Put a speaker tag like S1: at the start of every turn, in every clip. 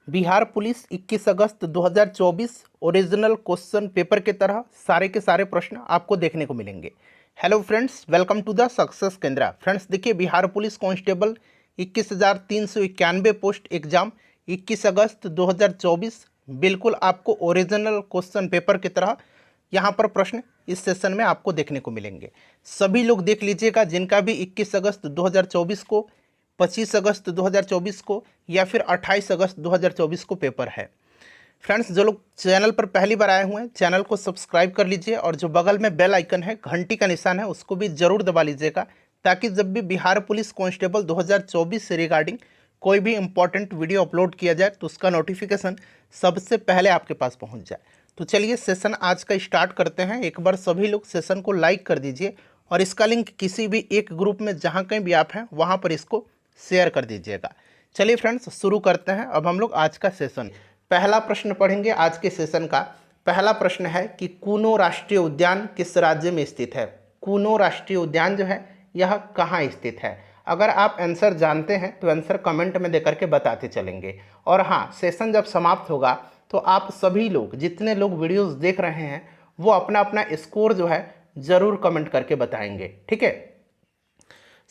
S1: Bihar police 21 अगस्त 2024 original question paper के तरह सारे के सारे प्रश्न आपको देखने को मिलेंगे। Hello friends, welcome to the success Kendra. Friends देखिए, Bihar police constable 21,391 post exam 21 अगस्त 2024 बिल्कुल आपको ओरिजिनल क्वेश्चन पेपर की तरह यहाँ पर प्रश्न इस सेशन में आपको देखने को मिलेंगे। सभी लोग देख लीजिएगा जिनका भी 21 अगस्त 2024 को, 25 अगस्त 2024 को या फिर 28 अगस्त 2024 को पेपर है। फ्रेंड्स, जो लोग चैनल पर पहली बार आए हुए हैं चैनल को सब्सक्राइब कर लीजिए और जो बगल में बेल आइकन है, घंटी का निशान है, उसको भी ज़रूर दबा लीजिएगा ताकि जब भी बिहार पुलिस कांस्टेबल 2024 से रिगार्डिंग कोई भी इंपॉर्टेंट वीडियो अपलोड किया जाए तो उसका नोटिफिकेशन सबसे पहले आपके पास पहुंच जाए। तो चलिए सेशन आज का स्टार्ट करते हैं। एक बार सभी लोग सेशन को लाइक कर दीजिए और इसका लिंक किसी भी एक ग्रुप में जहाँ कहीं भी आप हैं वहाँ पर इसको शेयर कर दीजिएगा। चलिए फ्रेंड्स, शुरू करते हैं अब हम लोग आज का सेशन। पहला प्रश्न पढ़ेंगे आज के सेशन का। पहला प्रश्न है कि कूनो राष्ट्रीय उद्यान किस राज्य में स्थित है। कूनो राष्ट्रीय उद्यान जो है यह कहाँ स्थित है। अगर आप आंसर जानते हैं तो आंसर कमेंट में देकर के बताते चलेंगे। और हाँ, सेशन जब समाप्त होगा तो आप सभी लोग, जितने लोग वीडियोस देख रहे हैं, वो अपना अपना स्कोर जो है ज़रूर कमेंट करके बताएंगे, ठीक है।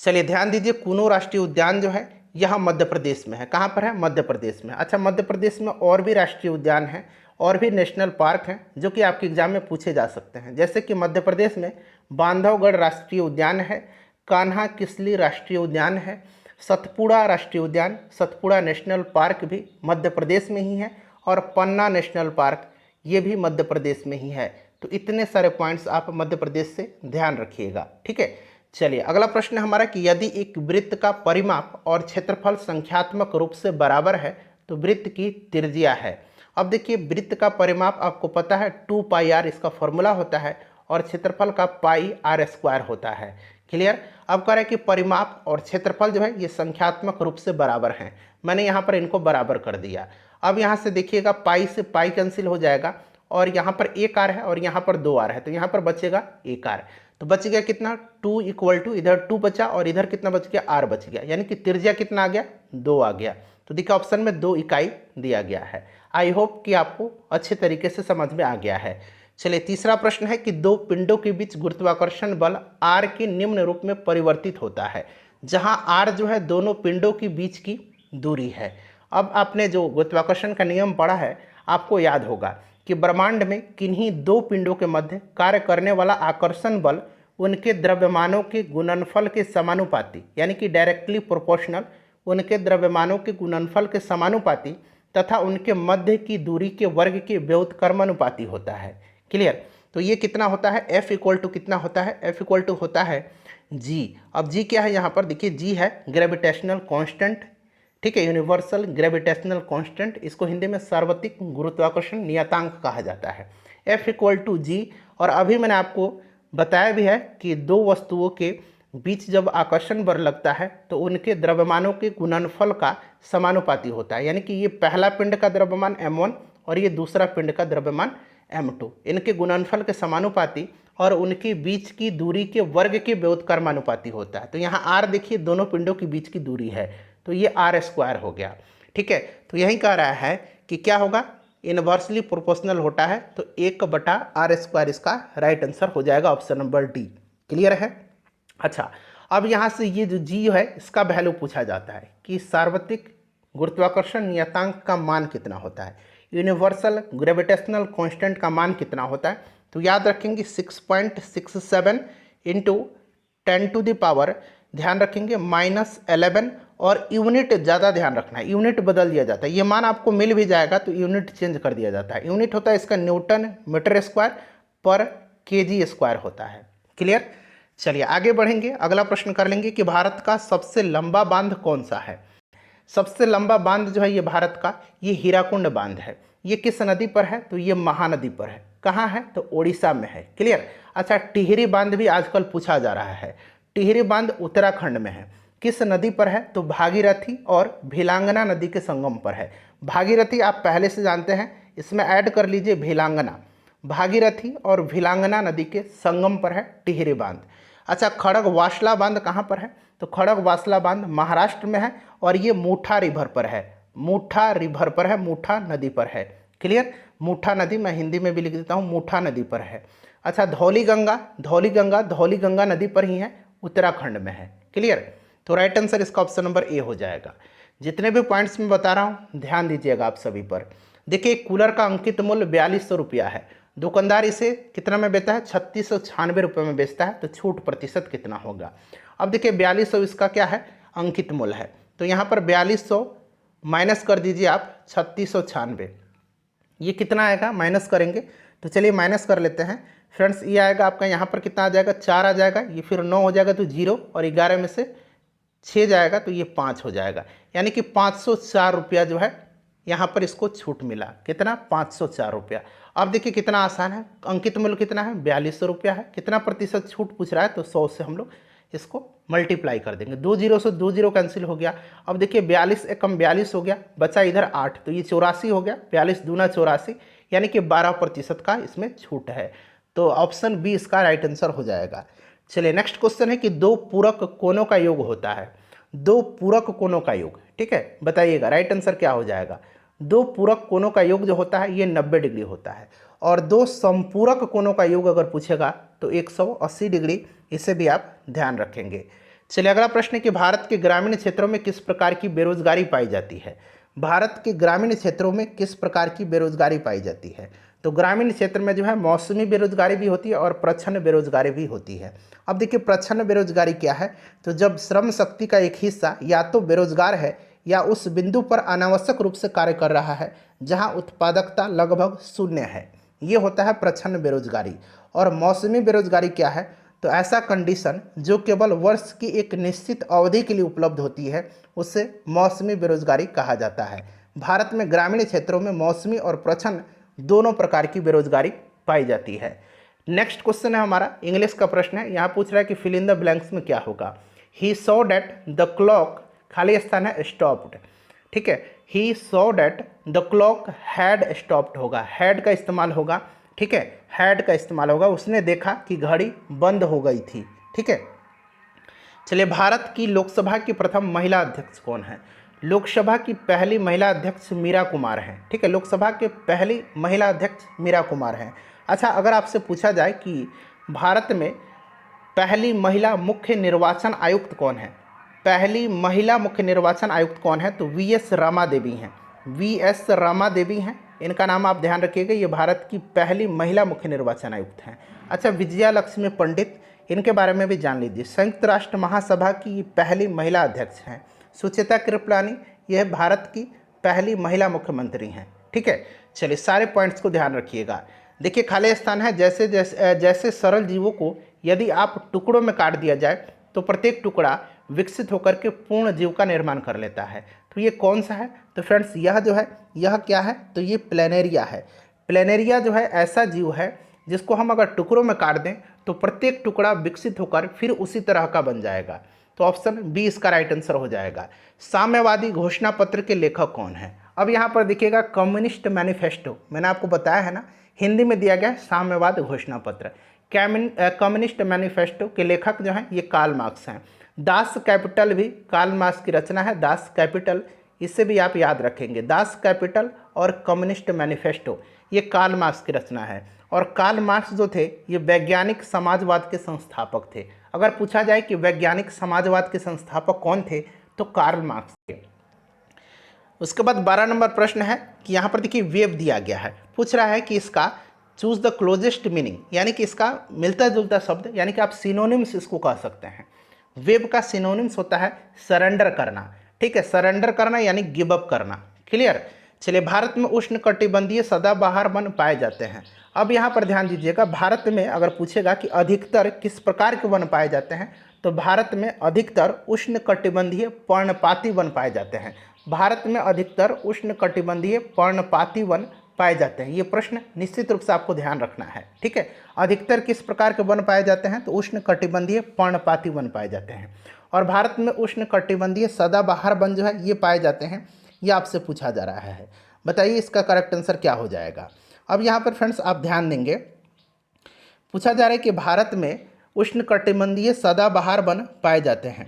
S1: चलिए ध्यान दीजिए, कूनो राष्ट्रीय उद्यान जो है यह मध्य प्रदेश में है। कहाँ पर है? मध्य प्रदेश में। अच्छा, मध्य प्रदेश में और भी राष्ट्रीय उद्यान हैं और भी नेशनल पार्क हैं जो कि आपके एग्जाम में पूछे जा सकते हैं। जैसे कि मध्य प्रदेश में बांधवगढ़ राष्ट्रीय उद्यान है, कान्हा किसली राष्ट्रीय उद्यान है, सतपुड़ा राष्ट्रीय उद्यान, सतपुड़ा नेशनल पार्क भी मध्य प्रदेश में ही है, और पन्ना नेशनल पार्क ये भी मध्य प्रदेश में ही है। तो इतने सारे पॉइंट्स आप मध्य प्रदेश से ध्यान रखिएगा, ठीक है। चलिए अगला प्रश्न हमारा कि यदि एक वृत्त का परिमाप और क्षेत्रफल संख्यात्मक रूप से बराबर है तो वृत्त की त्रिज्या है। अब देखिए, वृत्त का परिमाप आपको पता है 2πr इसका फॉर्मूला होता है और क्षेत्रफल का πr² होता है। क्लियर। अब कह रहे हैं कि परिमाप और क्षेत्रफल जो है ये संख्यात्मक रूप से बराबर हैं। मैंने यहाँ पर इनको बराबर कर दिया। अब यहाँ से देखिएगा, पाई से पाई कैंसिल हो जाएगा और यहाँ पर 1r है और यहाँ पर 2r है, तो यहाँ पर बचेगा 1r। तो बच गया कितना? 2 इक्वल टू, इधर 2 बचा और इधर कितना बच गया? r बच गया, यानी कि त्रिज्या कितना आ गया? 2 आ गया। तो देखिए ऑप्शन में 2 इकाई दिया गया है। आई होप कि आपको अच्छे तरीके से समझ में आ गया है। चलिए तीसरा प्रश्न है कि दो पिंडों के बीच गुरुत्वाकर्षण बल r के निम्न रूप में परिवर्तित होता है, जहां r जो है दोनों पिंडों के बीच की दूरी है। अब आपने जो गुरुत्वाकर्षण का नियम पढ़ा है आपको याद होगा कि ब्रह्मांड में किन्हीं दो पिंडों के मध्य कार्य करने वाला आकर्षण बल उनके द्रव्यमानों के गुणनफल के समानुपाती, यानी कि डायरेक्टली प्रोपोर्शनल, उनके द्रव्यमानों के गुणनफल के समानुपाती तथा उनके मध्य की दूरी के वर्ग के व्युत्क्रमानुपाती होता है। क्लियर। तो ये कितना होता है? F इक्वल टू कितना होता है? F इक्वल टू होता है G। अब G क्या है? यहाँ पर देखिए G है ग्रेविटेशनल कांस्टेंट, ठीक है, यूनिवर्सल ग्रेविटेशनल कांस्टेंट। इसको हिंदी में सार्वत्रिक गुरुत्वाकर्षण नियतांक कहा जाता है। F equal to G। और अभी मैंने आपको बताया भी है कि दो वस्तुओं के बीच जब आकर्षण बल लगता है तो उनके द्रव्यमानों के गुणनफल का समानुपाती होता है, यानी कि ये पहला पिंड का द्रव्यमान m1 और ये दूसरा पिंड का द्रव्यमान m2, इनके गुणनफल के समानुपाती और उनके बीच की दूरी के वर्ग के व्युत्क्रमानुपाती होता है। तो यहाँ r देखिए दोनों पिंडों के बीच की दूरी है, तो ये r² हो गया, ठीक है। तो यही कह रहा है कि क्या होगा? इनवर्सली प्रोपोर्शनल होता है, तो 1/r² इसका राइट आंसर हो जाएगा, ऑप्शन नंबर डी। क्लियर है। अच्छा, अब यहाँ से ये जो जी है इसका वैल्यू पूछा जाता है कि सार्वत्रिक गुरुत्वाकर्षण नियतांक का मान कितना होता है, यूनिवर्सल ग्रेविटेशनल कांस्टेंट का मान कितना होता है। तो याद रखेंगे 6.67 इंटू 10⁻, ध्यान रखेंगे -11, और यूनिट ज़्यादा ध्यान रखना है, यूनिट बदल दिया जाता है। ये मान आपको मिल भी जाएगा तो यूनिट चेंज कर दिया जाता है। यूनिट होता है इसका न्यूटन मीटर स्क्वायर पर kg² होता है। क्लियर। चलिए आगे बढ़ेंगे, अगला प्रश्न कर लेंगे कि भारत का सबसे लंबा बांध कौन सा है। सबसे लंबा बांध जो है ये भारत का, ये हीराकुंड बांध है। ये किस नदी पर है? तो ये महानदी पर है। कहाँ है? तो उड़ीसा में है। क्लियर। अच्छा, टिहरी बांध भी आजकल पूछा जा रहा है। टिहरी बांध उत्तराखंड में है। किस नदी पर है? तो भागीरथी और भिलांगना नदी के संगम पर है। भागीरथी आप पहले से जानते हैं, इसमें ऐड कर लीजिए भिलांगना। भागीरथी और भिलांगना नदी के संगम पर है टिहरी बांध। अच्छा, खड़गवासला बांध कहाँ पर है? तो खड़गवासला बांध महाराष्ट्र में है और ये मूठा रिवर पर है। मूठा रिवर पर है, मूठा नदी पर है। क्लियर, मूठा नदी, मैं हिंदी में भी लिख देता हूँ, मूठा नदी पर है। अच्छा, धौली गंगा, धौली गंगा, धौली गंगा नदी पर ही है, उत्तराखंड में है। क्लियर, तो राइट आंसर इसका ऑप्शन नंबर ए हो जाएगा। जितने भी पॉइंट्स मैं बता रहा हूँ ध्यान दीजिएगा आप सभी पर। देखिए, कूलर का अंकित मूल्य 4200 रुपया है, दुकानदार इसे कितना में बेचता है, 3696 रुपये में बेचता है, तो छूट प्रतिशत कितना होगा। अब देखिए 4200 इसका क्या है, अंकित मूल्य है, तो यहाँ पर 4200 माइनस कर दीजिए आप 3696, ये कितना आएगा माइनस करेंगे, तो चलिए माइनस कर लेते हैं फ्रेंड्स। ये आएगा आपका यहाँ पर कितना आ जाएगा, 4 आ जाएगा, ये फिर 9 हो जाएगा तो 0, और 11 में से 6 जाएगा तो ये 5 हो जाएगा, यानी कि 504 रुपया जो है यहाँ पर इसको छूट मिला। कितना, 504 रुपया। अब देखिए कितना आसान है, अंकित मूल्य कितना है, 4200 रुपया है, कितना प्रतिशत छूट पूछ रहा है, तो 100 से हम लोग इसको मल्टीप्लाई कर देंगे, 2 0 से 2 0 कैंसिल हो गया। अब देखिए 42 एकम 42 हो गया, बचा इधर 8, तो ये 84 हो गया, 42 दूना 84, यानी कि 12% का इसमें छूट है, तो ऑप्शन बी इसका राइट आंसर हो जाएगा। चलिए नेक्स्ट क्वेश्चन है कि दो पूरक कोणों का योग होता है, दो पूरक कोणों का योग, ठीक है, बताइएगा राइट आंसर क्या हो जाएगा। दो पूरक कोणों का योग जो होता है ये 90 डिग्री होता है, और दो संपूरक कोणों का योग अगर पूछेगा तो 180 डिग्री, इसे भी आप ध्यान रखेंगे। चलिए अगला प्रश्न है कि भारत के ग्रामीण क्षेत्रों में किस प्रकार की बेरोजगारी पाई जाती है। भारत के ग्रामीण क्षेत्रों में किस प्रकार की बेरोजगारी पाई जाती है, तो ग्रामीण क्षेत्र में जो है मौसमी बेरोजगारी भी होती है और प्रच्छन्न बेरोजगारी भी होती है। अब देखिए प्रच्छन्न बेरोजगारी क्या है, तो जब श्रम शक्ति का एक हिस्सा या तो बेरोजगार है या उस बिंदु पर अनावश्यक रूप से कार्य कर रहा है जहां उत्पादकता लगभग शून्य है, ये होता है प्रच्छन्न बेरोजगारी। और मौसमी बेरोजगारी क्या है, तो ऐसा कंडीशन जो केवल वर्ष की एक निश्चित अवधि के लिए उपलब्ध होती है उसे मौसमी बेरोजगारी कहा जाता है। भारत में ग्रामीण क्षेत्रों में मौसमी और प्रच्छन्न दोनों प्रकार की बेरोजगारी पाई जाती है। नेक्स्ट क्वेश्चन है हमारा, इंग्लिश का प्रश्न है, यहाँ पूछ रहा है कि फिल इन द ब्लैंक्स में क्या होगा। He saw that the clock, खाली स्थान है, स्टॉप्ड, ठीक है, he saw that the clock had stopped होगा, हैड का इस्तेमाल होगा, ठीक है, हैड का इस्तेमाल होगा, उसने देखा कि घड़ी बंद हो गई थी, ठीक है। चलिए भारत की लोकसभा की प्रथम महिला अध्यक्ष कौन है। लोकसभा की पहली महिला अध्यक्ष मीरा कुमार हैं, ठीक है, लोकसभा के पहली महिला अध्यक्ष मीरा कुमार हैं। अच्छा, अगर आपसे पूछा जाए कि भारत में पहली महिला मुख्य निर्वाचन आयुक्त कौन है, पहली महिला मुख्य निर्वाचन आयुक्त कौन है, तो वीएस रामा देवी हैं, वीएस रामा देवी हैं, इनका नाम आप ध्यान रखिएगा, ये भारत की पहली महिला मुख्य निर्वाचन आयुक्त हैं। अच्छा, विजया लक्ष्मी पंडित, इनके बारे में भी जान लीजिए, संयुक्त राष्ट्र महासभा की पहली महिला अध्यक्ष हैं। सुचेता कृपलानी, यह भारत की पहली महिला मुख्यमंत्री हैं, ठीक है। चलिए सारे पॉइंट्स को ध्यान रखिएगा। देखिए खाली स्थान है, जैसे जैसे जैसे सरल जीवों को यदि आप टुकड़ों में काट दिया जाए तो प्रत्येक टुकड़ा विकसित होकर के पूर्ण जीव का निर्माण कर लेता है। तो ये कौन सा है, तो फ्रेंड्स यह जो है यह क्या है, तो ये प्लेनेरिया है। प्लेनेरिया जो है ऐसा जीव है जिसको हम अगर टुकड़ों में काट दें तो प्रत्येक टुकड़ा विकसित होकर फिर उसी तरह का बन जाएगा, तो ऑप्शन बी इसका राइट आंसर हो जाएगा। साम्यवादी घोषणा पत्र के लेखक कौन है। अब यहाँ पर देखिएगा कम्युनिस्ट मैनिफेस्टो, मैंने आपको बताया है ना, हिंदी में दिया गया है साम्यवाद घोषणा पत्र। कम्युनिस्ट मैनिफेस्टो के लेखक जो हैं ये कार्ल मार्क्स हैं। दास कैपिटल भी कार्ल मार्क्स की रचना है, दास कैपिटल, इससे भी आप याद रखेंगे, दास कैपिटल और कम्युनिस्ट मैनिफेस्टो ये कार्ल मार्क्स की रचना है। और कार्ल मार्क्स जो थे ये वैज्ञानिक समाजवाद के संस्थापक थे। अगर पूछा जाए कि वैज्ञानिक समाजवाद के संस्थापक कौन थे, तो कार्ल मार्क्स थे। उसके बाद 12 नंबर प्रश्न है कि यहाँ पर देखिए वेब दिया गया है, पूछ रहा है कि इसका चूज द क्लोजेस्ट मीनिंग, यानी कि इसका मिलता जुलता शब्द, यानी कि आप सिनोनिम्स इसको कह सकते हैं। वेब का सिनोनिम्स होता है सरेंडर करना, ठीक है, सरेंडर करना यानी गिव अप करना, क्लियर। चलिए भारत में उष्णकटिबंधीय सदाबहार वन पाए जाते हैं। अब यहाँ पर ध्यान दीजिएगा, भारत में अगर पूछेगा कि अधिकतर किस प्रकार के वन पाए जाते हैं, तो भारत में अधिकतर उष्णकटिबंधीय पर्णपाती वन पाए जाते हैं। भारत में अधिकतर उष्णकटिबंधीय पर्णपाती वन पाए जाते हैं। ये प्रश्न निश्चित रूप से आपको ध्यान रखना है, ठीक है। अधिकतर किस प्रकार के वन पाए जाते हैं, तो उष्णकटिबंधीय पर्णपाती वन पाए जाते हैं। और भारत में उष्णकटिबंधीय सदाबहार वन जो है ये पाए जाते हैं, ये आपसे पूछा जा रहा है। बताइए इसका करेक्ट आंसर क्या हो जाएगा। अब यहाँ पर फ्रेंड्स आप ध्यान देंगे, पूछा जा रहा है कि भारत में उष्णकटिबंधीय सदाबहार वन पाए जाते हैं,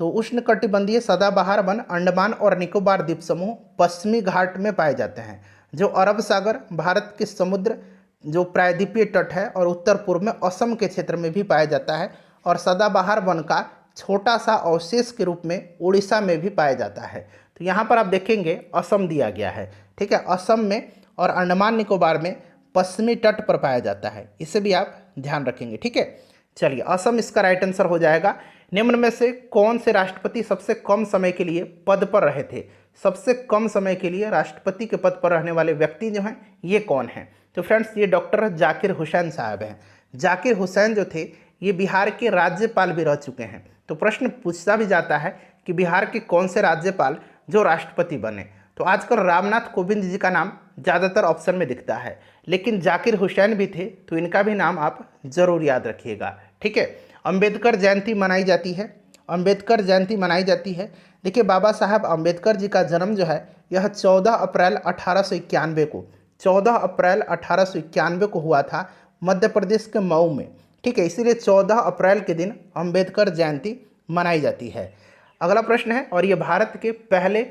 S1: तो उष्णकटिबंधीय सदाबहार वन अंडमान और निकोबार द्वीप समूह पश्चिमी घाट में पाए जाते हैं, जो अरब सागर, भारत के समुद्र जो प्रायद्वीपीय तट है और उत्तर पूर्व में असम के क्षेत्र में भी पाया जाता है। और सदाबहार वन का छोटा सा अवशेष के रूप में उड़ीसा में भी पाया जाता है। तो यहाँ पर आप देखेंगे असम दिया गया है, ठीक है। असम में और अंडमान निकोबार में पश्चिमी तट पर पाया जाता है, इसे भी आप ध्यान रखेंगे, ठीक है। चलिए, असम इसका राइट आंसर हो जाएगा। निम्न में से कौन से राष्ट्रपति सबसे कम समय के लिए पद पर रहे थे? सबसे कम समय के लिए राष्ट्रपति के पद पर रहने वाले व्यक्ति जो हैं ये कौन हैं? तो फ्रेंड्स, ये डॉक्टर जाकिर हुसैन साहब हैं। जाकिर हुसैन जो थे ये बिहार के राज्यपाल भी रह चुके हैं। तो प्रश्न पूछा भी जाता है कि बिहार के कौन से राज्यपाल जो राष्ट्रपति बने। तो आजकल रामनाथ कोविंद जी का नाम ज़्यादातर ऑप्शन में दिखता है, लेकिन जाकिर हुसैन भी थे, तो इनका भी नाम आप जरूर याद रखिएगा, ठीक है। अंबेडकर जयंती मनाई जाती है, अंबेडकर जयंती मनाई जाती है। देखिए, बाबा साहब अंबेडकर जी का जन्म जो है यह 14 अप्रैल 1891 को 14 अप्रैल 1891 को हुआ था मध्य प्रदेश के मऊ में, ठीक है। इसीलिए 14 अप्रैल के दिन अंबेडकर जयंती मनाई जाती है। अगला प्रश्न है, और ये भारत के पहले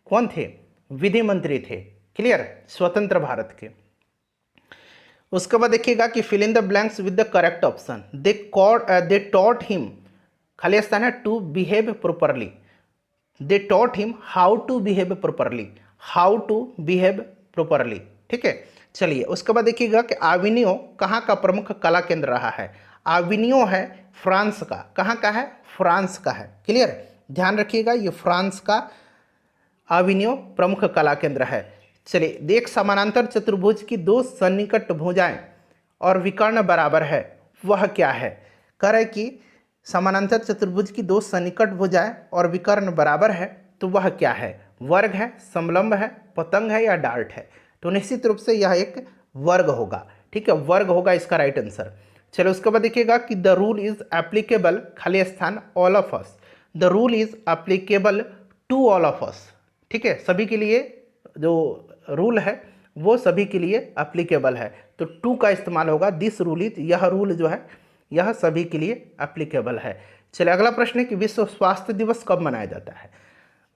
S1: कौन थे? विधि मंत्री थे, क्लियर, स्वतंत्र भारत के। उसके बाद देखिएगा कि fill in the blanks with the correct option. They taught him, खाली स्थान है, to behave properly. They taught him how to behave properly, how to behave properly, ठीक है। चलिए, उसके बाद देखिएगा कि आविनियो कहाँ का प्रमुख कला केंद्र रहा है? आविनियो है फ्रांस का। कहाँ का है? फ्रांस का है, क्लियर, ध्यान रखिएगा, ये फ्रांस का आविनियो प्रमुख कला केंद्र है। चलिए, एक समानांतर चतुर्भुज की दो सन्निकट भुजाएं और विकर्ण बराबर है, वह क्या है? कह रहे कि समानांतर चतुर्भुज की दो सन्निकट भुजाएं और विकर्ण बराबर है, तो वह क्या है? वर्ग है, समलंब है, पतंग है या डार्ट है? तो निश्चित रूप से यह एक वर्ग होगा, ठीक है, वर्ग होगा इसका राइट आंसर। चलो, उसके बाद देखिएगा कि द रूल इज एप्लीकेबल, खाली स्थान, all of us. The rule is applicable to all of us, ठीक है, सभी के लिए जो रूल है वो सभी के लिए एप्लीकेबल है, तो टू का इस्तेमाल होगा। दिस रूल इज, यह रूल जो है यह सभी के लिए एप्लीकेबल है। चलिए, अगला प्रश्न है कि विश्व स्वास्थ्य दिवस कब मनाया जाता है?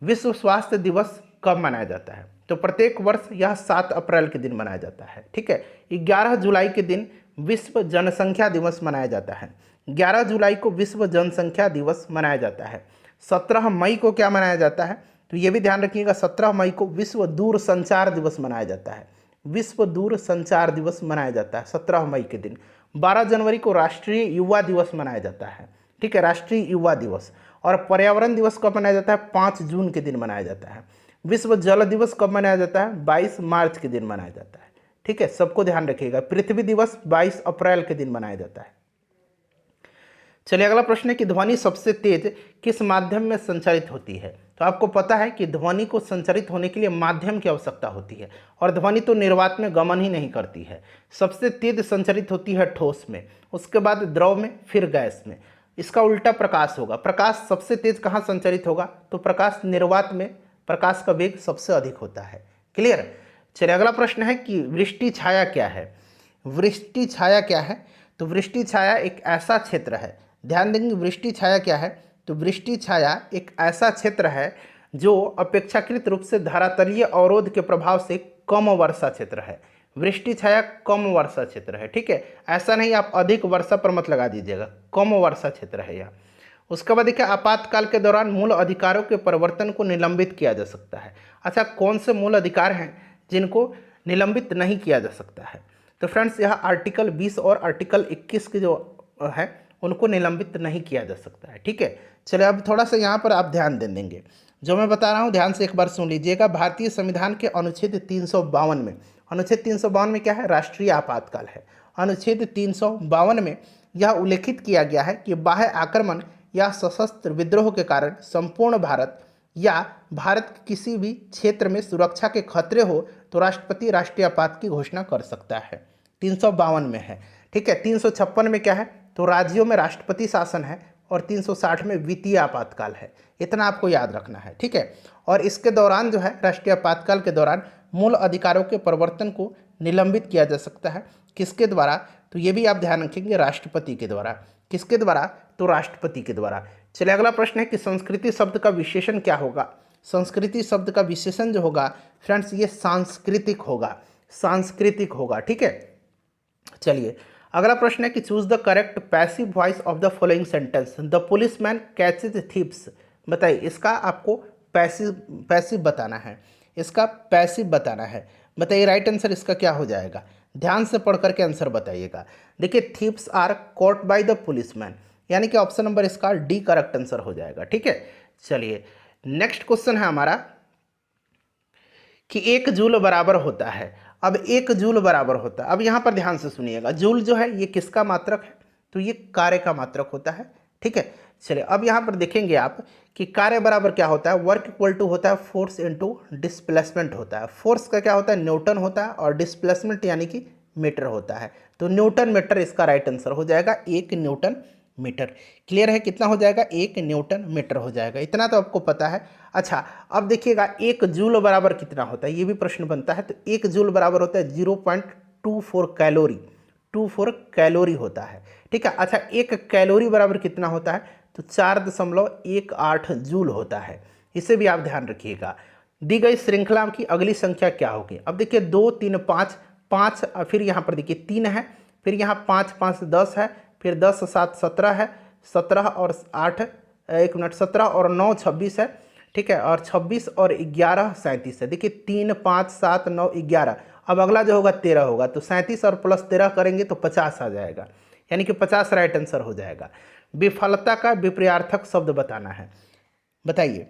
S1: विश्व स्वास्थ्य दिवस कब मनाया जाता है? तो प्रत्येक वर्ष यह 7 अप्रैल के दिन मनाया जाता है, ठीक है। 11 जुलाई के दिन विश्व जनसंख्या दिवस मनाया जाता है। 11 जुलाई को विश्व जनसंख्या दिवस मनाया जाता है। 17 मई को क्या मनाया जाता है? तो ये भी ध्यान रखिएगा, 17 मई को विश्व दूर संचार दिवस मनाया जाता है। विश्व दूर संचार दिवस मनाया जाता है 17 मई के दिन। 12 जनवरी को राष्ट्रीय युवा दिवस मनाया जाता है, ठीक है, राष्ट्रीय युवा दिवस। और पर्यावरण दिवस कब मनाया जाता है? 5 जून के दिन मनाया जाता है। विश्व जल दिवस कब मनाया जाता है? 22 मार्च के दिन मनाया जाता है, ठीक है, सबको ध्यान रखिएगा। पृथ्वी दिवस 22 अप्रैल के दिन मनाया जाता है। चलिए, अगला प्रश्न है कि ध्वनि सबसे तेज किस माध्यम में संचारित होती है? तो आपको पता है कि ध्वनि को संचारित होने के लिए माध्यम की आवश्यकता होती है, और ध्वनि तो निर्वात में गमन ही नहीं करती है। सबसे तेज संचारित होती है ठोस में, उसके बाद द्रव में, फिर गैस में। इसका उल्टा प्रकाश होगा। प्रकाश सबसे तेज कहाँ संचारित होगा? तो प्रकाश निर्वात में प्रकाश का वेग सबसे अधिक होता है, क्लियर। चलिए, अगला प्रश्न है कि वृष्टि छाया क्या है? वृष्टि छाया क्या है? तो वृष्टि छाया एक ऐसा क्षेत्र है, ध्यान देंगे, वृष्टि छाया क्या है? तो वृष्टि छाया एक ऐसा क्षेत्र है जो अपेक्षाकृत रूप से धरातलीय अवरोध के प्रभाव से कम वर्षा क्षेत्र है। वृष्टि छाया कम वर्षा क्षेत्र है, ठीक है, ऐसा नहीं आप अधिक वर्षा पर मत लगा दीजिएगा, कम वर्षा क्षेत्र है यह। उसके बाद देखिए, आपातकाल के दौरान मूल अधिकारों के परिवर्तन को निलंबित किया जा सकता है। अच्छा, कौन से मूल अधिकार हैं जिनको निलंबित नहीं किया जा सकता है? तो फ्रेंड्स, यह आर्टिकल 20 और आर्टिकल 21 के जो है उनको निलंबित नहीं किया जा सकता है, ठीक है। चलिए, अब थोड़ा सा यहाँ पर आप ध्यान दे देंगे, जो मैं बता रहा हूँ ध्यान से एक बार सुन लीजिएगा। भारतीय संविधान के अनुच्छेद 352 में, अनुच्छेद 352 में क्या है? राष्ट्रीय आपातकाल है। अनुच्छेद 352 में यह उल्लेखित किया गया है कि बाह्य आक्रमण या सशस्त्र विद्रोह के कारण संपूर्ण भारत या भारत के किसी भी क्षेत्र में सुरक्षा के खतरे हो तो राष्ट्रपति राष्ट्रीय आपात की घोषणा कर सकता है। 352 में है, ठीक है। 356 में क्या है? तो राज्यों में राष्ट्रपति शासन है, और 360 में वित्तीय आपातकाल है। इतना आपको याद रखना है, ठीक है। और इसके दौरान जो है, राष्ट्रीय आपातकाल के दौरान मूल अधिकारों के परिवर्तन को निलंबित किया जा सकता है। किसके द्वारा? तो ये भी आप ध्यान रखेंगे, राष्ट्रपति के द्वारा। किसके द्वारा? तो राष्ट्रपति के द्वारा। चलिए अगला प्रश्न है कि संस्कृति शब्द का विशेषण क्या होगा। संस्कृति शब्द का विशेषण जो होगा फ्रेंड्स ये सांस्कृतिक होगा, सांस्कृतिक होगा, ठीक है। चलिए अगला प्रश्न है कि choose the correct passive voice of the following sentence. The policeman catches thieves. बताइए इसका आपको पैसिव बताना है, इसका पैसिव बताना है। बताइए राइट आंसर इसका क्या हो जाएगा, ध्यान से पढ़ करके आंसर बताइएगा। देखिए thieves are caught by the policeman, यानी कि ऑप्शन नंबर इसका डी करेक्ट आंसर हो जाएगा, ठीक है। चलिए नेक्स्ट क्वेश्चन है हमारा कि 1 जूल बराबर होता है। अब 1 जूल बराबर होता है, अब यहाँ पर ध्यान से सुनिएगा, जूल जो है ये किसका मात्रक है, तो ये कार्य का मात्रक होता है, ठीक है। चलिए अब यहाँ पर देखेंगे आप कि कार्य बराबर क्या होता है, वर्क इक्वल टू होता है फोर्स इनटू डिस्प्लेसमेंट होता है। फोर्स का क्या होता है, न्यूटन होता है, और डिस्प्लेसमेंट यानी कि मीटर होता है। तो न्यूटन मीटर इसका राइट आंसर हो जाएगा, 1 न्यूटन मीटर। क्लियर है, कितना हो जाएगा, 1 न्यूटन मीटर हो जाएगा, इतना तो आपको पता है। अच्छा अब देखिएगा 1 जूल बराबर कितना होता है, ये भी प्रश्न बनता है। तो 1 जूल बराबर होता है 0.24 कैलोरी, 24 कैलोरी होता है, ठीक है। अच्छा 1 कैलोरी बराबर कितना होता है, तो 4.18 जूल होता है, इसे भी आप ध्यान रखिएगा। दी गई श्रृंखला की अगली संख्या क्या होगी। अब देखिए 2 3 5 5, फिर यहाँ पर देखिए 3 है, फिर यहाँ 5 5 10 है, फिर 10 7 17 है, 17 और 8 एक मिनट 17 और 9 26 है, ठीक है, और 26 और 11 37 है। देखिए 3 5 7 9 11, अब अगला जो होगा 13 होगा, तो 37 और प्लस 13 करेंगे तो 50 आ जाएगा, यानी कि 50 राइट आंसर हो जाएगा। विफलता का विपरीतार्थक शब्द बताना है। बताइए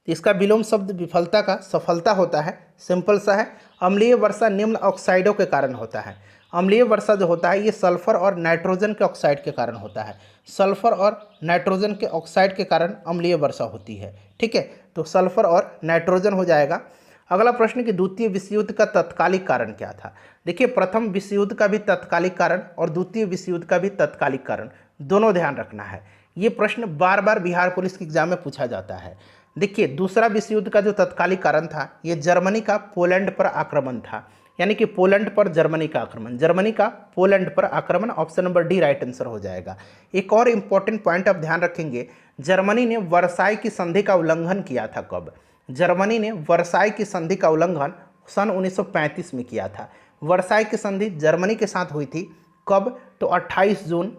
S1: इसका विलोम शब्द विफलता का सफलता होता है, सिंपल सा है। अम्लीय वर्षा निम्न ऑक्साइडों के कारण होता है। अम्लीय वर्षा जो होता है ये सल्फर और नाइट्रोजन के ऑक्साइड के कारण होता है। सल्फर और नाइट्रोजन के ऑक्साइड के कारण अम्लीय वर्षा होती है, ठीक है। तो सल्फर और नाइट्रोजन हो जाएगा। अगला प्रश्न कि द्वितीय विश्व युद्ध का तत्कालिक कारण क्या था। देखिए प्रथम विश्व युद्ध का भी तत्कालिक कारण और द्वितीय विश्व युद्ध का भी तत्कालिक कारण, दोनों ध्यान रखना है। ये प्रश्न बार बार बिहार पुलिस के एग्जाम में पूछा जाता है। देखिए दूसरा विश्व युद्ध का जो तत्कालिक कारण था ये जर्मनी का पोलैंड पर आक्रमण था, यानी कि पोलैंड पर जर्मनी का आक्रमण, जर्मनी का पोलैंड पर आक्रमण, option number D right answer हो जाएगा। एक और इंपॉर्टेंट पॉइंट आप ध्यान रखेंगे, जर्मनी ने वर्साई की संधि का उल्लंघन किया था कब। जर्मनी ने वर्साई की संधि का उल्लंघन सन 1935 में किया था। वर्साई की संधि जर्मनी के साथ हुई थी कब, तो 28 जून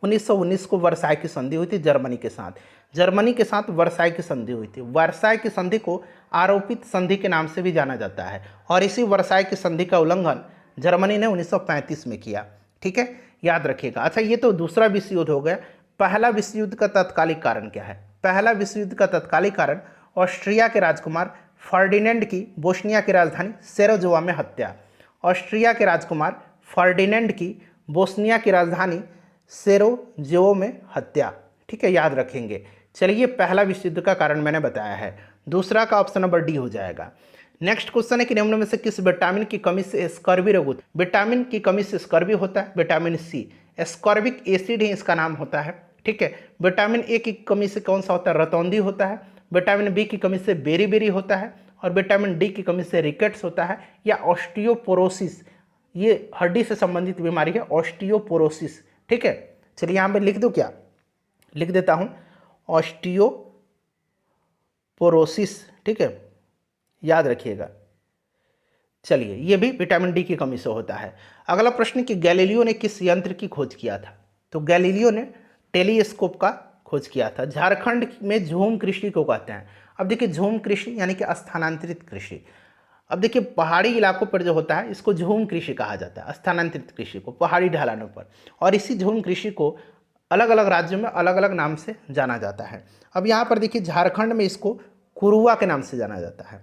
S1: 1919 को वर्साई की संधि हुई थी जर्मनी के साथ। जर्मनी के साथ वर्साई की संधि हुई थी। वर्साई की संधि को आरोपित संधि के नाम से भी जाना जाता है, और इसी वर्साई की संधि का उल्लंघन जर्मनी ने 1935 में किया, ठीक है, याद रखिएगा। अच्छा ये तो दूसरा विश्व युद्ध हो गया। पहला विश्व युद्ध का तत्कालिक कारण क्या है। पहला विश्व युद्ध का तत्कालिक कारण ऑस्ट्रिया के राजकुमार फर्डिनेंड की बोस्निया की राजधानी सेराजेवो में हत्या। ऑस्ट्रिया के राजकुमार फर्डिनेंड की बोस्निया की राजधानी सेराजेवो में हत्या, ठीक है, याद रखेंगे। चलिए पहला विश्व युद्ध का कारण मैंने बताया है, दूसरा का ऑप्शन नंबर डी हो जाएगा। नेक्स्ट क्वेश्चन है कि निम्न में से किस विटामिन की कमी से स्कर्वी रोग होता है। विटामिन की कमी से स्कर्वी होता है विटामिन सी, स्कॉर्बिक एसिड ही इसका नाम होता है, ठीक है। विटामिन ए की कमी से कौन सा होता है, रतौंधी होता है। विटामिन बी की कमी से बेरी होता है, और विटामिन डी की कमी से रिकेट्स होता है, या ऑस्टियोपोरोसिस, ये हड्डी से संबंधित बीमारी है ऑस्टियोपोरोसिस, ठीक है। चलिए यहाँ पे लिख दूँ क्या, लिख देता हूँ ऑस्टियोपोरोसिस, ठीक है, याद रखिएगा। चलिए ये भी विटामिन डी की कमी से होता है। अगला प्रश्न कि गैलीलियो ने किस यंत्र की खोज किया था। तो गैलीलियो ने टेलीस्कोप का खोज किया था। झारखंड में झूम कृषि को कहते हैं। अब देखिए झूम कृषि यानी कि स्थानांतरित कृषि। अब देखिए पहाड़ी इलाकों पर जो होता है इसको झूम कृषि कहा जाता है, स्थानांतरित कृषि को, पहाड़ी ढलानों पर। और इसी झूम कृषि को अलग अलग राज्यों में अलग अलग नाम से जाना जाता है। अब यहाँ पर देखिए झारखंड में इसको कुरुआ के नाम से जाना जाता है।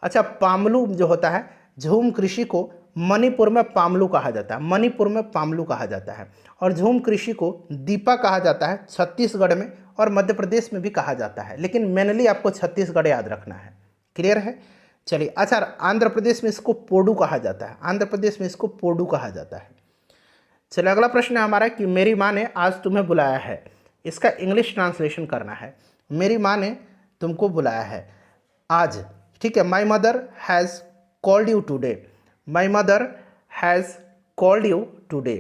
S1: अच्छा पामलू जो होता है, झूम कृषि को मणिपुर में पामलू कहा जाता है, मणिपुर में पामलू कहा जाता है। और झूम कृषि को दीपा कहा जाता है छत्तीसगढ़ में, और मध्य प्रदेश में भी कहा जाता है, लेकिन मेनली आपको छत्तीसगढ़ याद रखना है। क्लियर है। चलिए अच्छा आंध्र प्रदेश में इसको पोडू कहा जाता है, आंध्र प्रदेश में इसको पोडू कहा जाता है। चलिए अगला प्रश्न है हमारा कि मेरी माँ ने आज तुम्हें बुलाया है। इसका इंग्लिश ट्रांसलेशन करना है। मेरी माँ ने तुमको बुलाया है आज, ठीक है। My mother has called you today, my mother has called you today.